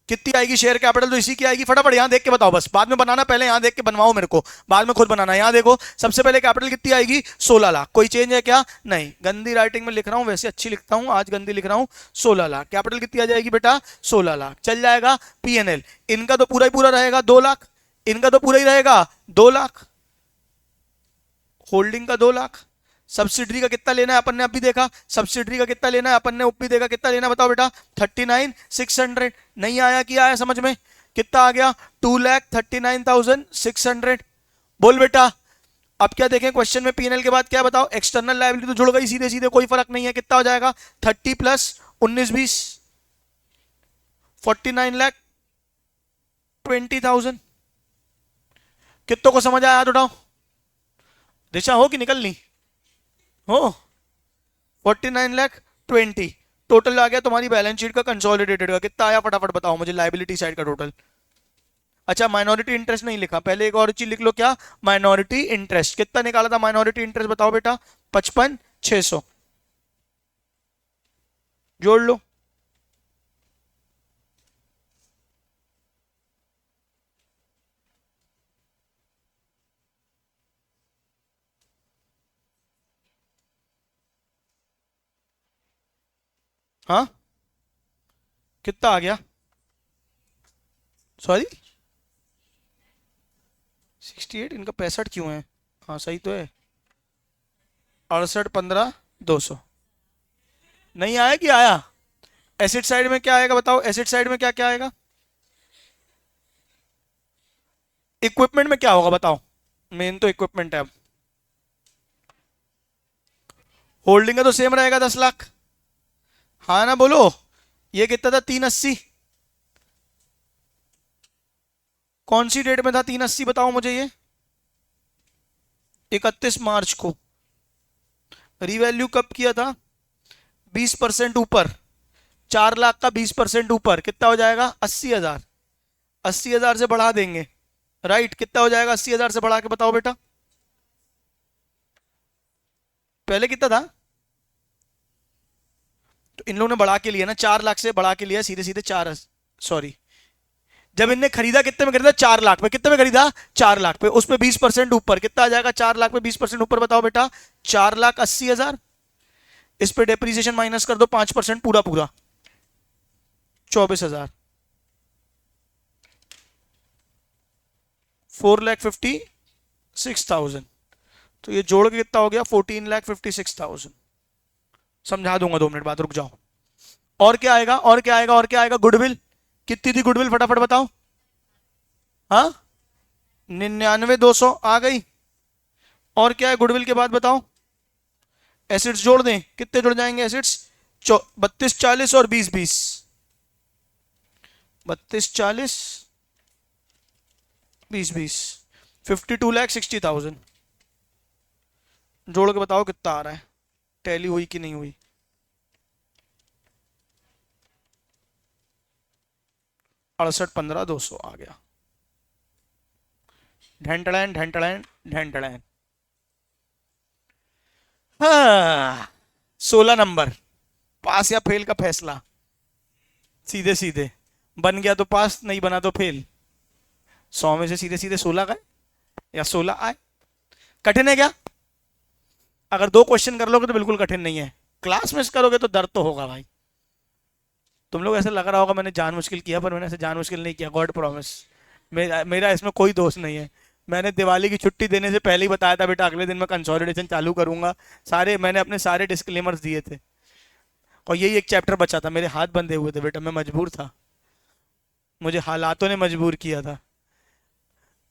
कितनी आएगी शेयर कैपिटल? तो इसी की आएगी। फटाफट यहां देख के बताओ, बस बाद में बनाना, पहले यहां देख के बनवाओ मेरे को, बाद में खुद बनाना। यहां देखो सबसे पहले कैपिटल कितनी आएगी? 16 लाख। कोई चेंज है क्या? नहीं। गंदी राइटिंग में लिख रहा हूं, वैसे अच्छी लिखता हूं, आज गंदी लिख रहा हूं। 16 लाख कैपिटल कितनी आ जाएगी बेटा? 16 लाख। चल जाएगा। पीएनएल इनका तो पूरा ही पूरा रहेगा 2 लाख, इनका तो पूरा ही रहेगा 2 लाख, होल्डिंग का 2 लाख। सब्सिडरी का कितना लेना है अपन ने अभी देखा, सब्सिडरी का कितना लेना है अपन ने भी देखा। कितना लेना बताओ बेटा? 39,600। नहीं आया? क्या आया समझ में? कितना आ गया? 2,39,600। बोल बेटा। अब क्या देखें क्वेश्चन में? पीएनएल के बाद क्या बताओ? एक्सटर्नल लायबिलिटी तो जुड़ गई सीधे सीधे, कोई फर्क नहीं है। कितना हो जाएगा? 30 प्लस 19 20 49,20,000। कितनों को समझ आया? हाथ उठाओ। दिशा हो कि निकलनी हो? 49,20,000 टोटल आ गया तुम्हारी बैलेंस शीट का कंसोलिडेटेड का। कितना आया फटाफट बताओ मुझे लाइबिलिटी साइड का टोटल? अच्छा माइनॉरिटी इंटरेस्ट नहीं लिखा, पहले एक और चीज लिख लो। क्या? Minority interest. कितना निकाला था माइनॉरिटी इंटरेस्ट बताओ बेटा? 55,600। जोड़ लो। हाँ कितना आ गया? सॉरी 68। इनका 65 क्यों है? हाँ सही तो है। 68,15,200। नहीं आया कि आया? एसेट साइड में क्या आएगा बताओ? एसेट साइड में क्या क्या आएगा? इक्विपमेंट में क्या होगा बताओ? मेन तो इक्विपमेंट है। अब होल्डिंग का तो सेम रहेगा 10 लाख। हाँ ना बोलो। ये कितना था? 380। कौन सी डेट में था 380 बताओ मुझे ये? 31 मार्च को। रिवैल्यू कब किया था? 20% ऊपर। 4 लाख का 20% ऊपर कितना हो जाएगा? 80,000। 80,000 से बढ़ा देंगे, राइट? कितना हो जाएगा 80,000 से बढ़ा के बताओ बेटा? पहले कितना था? तो इन लोगों ने बढ़ा के लिया ना, 4 लाख से बढ़ा के लिया सीधे सीधे 4। सॉरी, जब इनने खरीदा कितने में खरीदा? 4 लाख पे। कितने में खरीदा? 4 लाख पे। उस पे 20% ऊपर कितना आ जाएगा? 4 लाख पे 20% ऊपर बताओ बेटा? 4,80,000। इस पे डेप्रीसिएशन माइनस कर दो 5% पूरा पूरा, 24,000। 4,56,000। तो ये जोड़ के कितना हो गया? 14,56,000। समझा दूंगा 2 मिनट बाद, रुक जाओ। और क्या आएगा? और क्या आएगा? और क्या आएगा? गुडविल कितनी थी? गुडविल फटाफट बताओ। हाँ 99,200 आ गई। और क्या है गुडविल के बाद बताओ? एसिड्स जोड़ दें, कितने जुड़ जाएंगे एसिड्स? 32 40 और 20 20। 32 40 20 20, 52,60,000। जोड़ के बताओ कितना आ रहा है? टैली हुई कि नहीं हुई? 68 15 200 आ गया। ढेंटड़ैन ढेंटड़ैन ढेंटड़ैन। हाँ, 16 नंबर, पास या फेल का फैसला सीधे सीधे, बन गया तो पास, नहीं बना तो फेल। 100 में से सीधे सीधे 16 गए या 16 आए। कठिन है क्या? अगर 2 क्वेश्चन कर लोगे तो बिल्कुल कठिन नहीं है, क्लास में करोगे तो दर्द तो होगा भाई। तुम लोग ऐसे लग रहा होगा मैंने जान मुश्किल किया, पर मैंने ऐसे जान मुश्किल नहीं किया, गॉड प्रॉमिस। मेरा इसमें कोई दोष नहीं है। मैंने दिवाली की छुट्टी देने से पहले ही बताया था बेटा अगले दिन मैं कंसोलिडेशन चालू करूंगा। मैंने अपने सारे डिस्क्लेमर्स दिए थे, और यही एक चैप्टर बचा था, मेरे हाथ बंधे हुए थे बेटा, मैं मजबूर था, मुझे हालातों ने मजबूर किया था।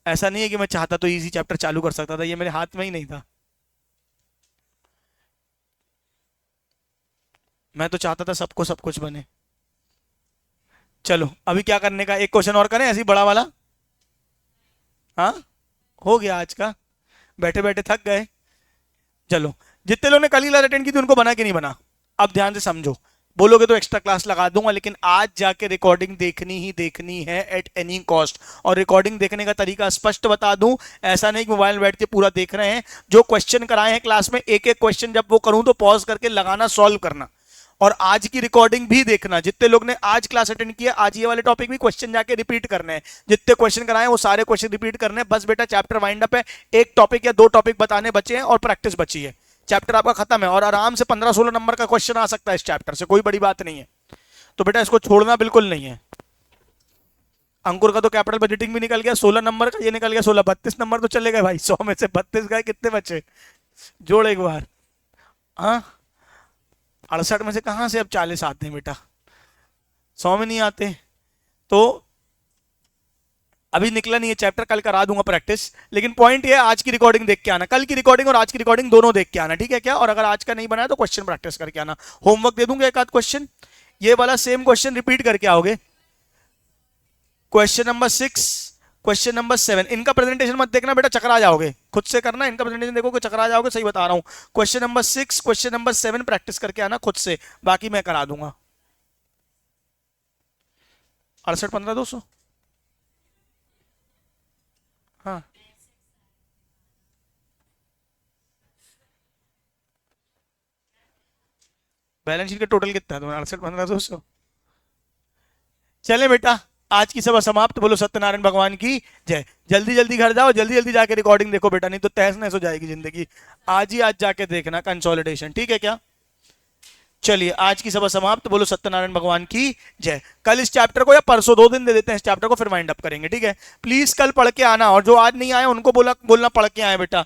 ऐसा नहीं है कि मैं चाहता तो इजी चैप्टर चालू कर सकता था, ये मेरे हाथ में ही नहीं था। मैं तो चाहता था सबको सब कुछ बने। चलो अभी क्या करने का, एक क्वेश्चन और करें ऐसे ही बड़ा वाला। हाँ, हो गया आज का, बैठे बैठे थक गए। चलो, जितने लोगों ने कल ही क्लास अटेंड की थी उनको बना कि नहीं बना? अब ध्यान से समझो, बोलोगे तो एक्स्ट्रा क्लास लगा दूंगा, लेकिन आज जाके रिकॉर्डिंग देखनी ही देखनी है एट एनी कॉस्ट। और रिकॉर्डिंग देखने का तरीका स्पष्ट बता दूं, ऐसा नहीं कि मोबाइल में बैठ के पूरा देख रहे हैं। जो क्वेश्चन कराए हैं क्लास में, एक एक क्वेश्चन जब वो करूं तो पॉज करके लगाना, सॉल्व करना, और आज की रिकॉर्डिंग भी देखना। जितने लोग ने आज क्लास अटेंड किया, आज ये वाले टॉपिक भी क्वेश्चन जाके रिपीट करने हैं। जितने क्वेश्चन कराए वो सारे क्वेश्चन रिपीट करने हैं। बस बेटा चैप्टर वाइंड अप है, एक टॉपिक या 2 टॉपिक बताने बचे हैं और प्रैक्टिस बची है। चैप्टर आपका खत्म है, और आराम से 15-16 नंबर का क्वेश्चन आ सकता है इस चैप्टर से, कोई बड़ी बात नहीं है। तो बेटा इसको छोड़ना बिल्कुल नहीं है। अंकुर का तो कैपिटल बजटिंग भी निकल गया 16 नंबर का, ये निकल गया 16, 32 नंबर तो चले गए भाई। 100 में से 32 गए, कितने बचे? जोड़ एक बार। हाँ, 68 में से कहां से अब 40 आते हैं बेटा? 100 में नहीं आते। तो अभी निकला नहीं है चैप्टर, कल करा दूंगा प्रैक्टिस। लेकिन पॉइंट ये है, आज की रिकॉर्डिंग देख के आना, कल की रिकॉर्डिंग और आज की रिकॉर्डिंग दोनों देख के आना, ठीक है क्या? और अगर आज का नहीं बनाया तो क्वेश्चन प्रैक्टिस करके आना। होमवर्क दे दूंगा एक आध क्वेश्चन, ये वाला सेम क्वेश्चन रिपीट करके आओगे। क्वेश्चन नंबर 6, क्वेश्चन नंबर 7, इनका प्रेजेंटेशन मत देखना बेटा, चकरा जाओगे। खुद से करना, इनका प्रेजेंटेशन देखोगे चकरा जाओगे, सही बता रहा हूं। Question number 6, question number 7 practice करके आना खुद से, बाकी मैं करा दूंगा। 68 15 200। हाँ, बैलेंस शीट का टोटल कितना है तुम्हारा? 68 15 200। चले बेटा, आज की सभा समाप्त। बोलो सत्यनारायण भगवान की जय। जल्दी जल्दी घर जाओ, जल्दी जल्दी जाके रिकॉर्डिंग देखो बेटा, नहीं तो तहस नहस हो जाएगी जिंदगी। आज ही आज जाके देखना कंसोलिडेशन, ठीक है क्या? चलिए, आज की सभा समाप्त। बोलो सत्यनारायण भगवान की जय। कल इस चैप्टर को या परसों, 2 दिन दे देते हैं इस चैप्टर को, फिर वाइंड अप करेंगे, ठीक है? प्लीज कल पढ़ के आना, और जो आज नहीं आए उनको बोलना पढ़ के आए बेटा।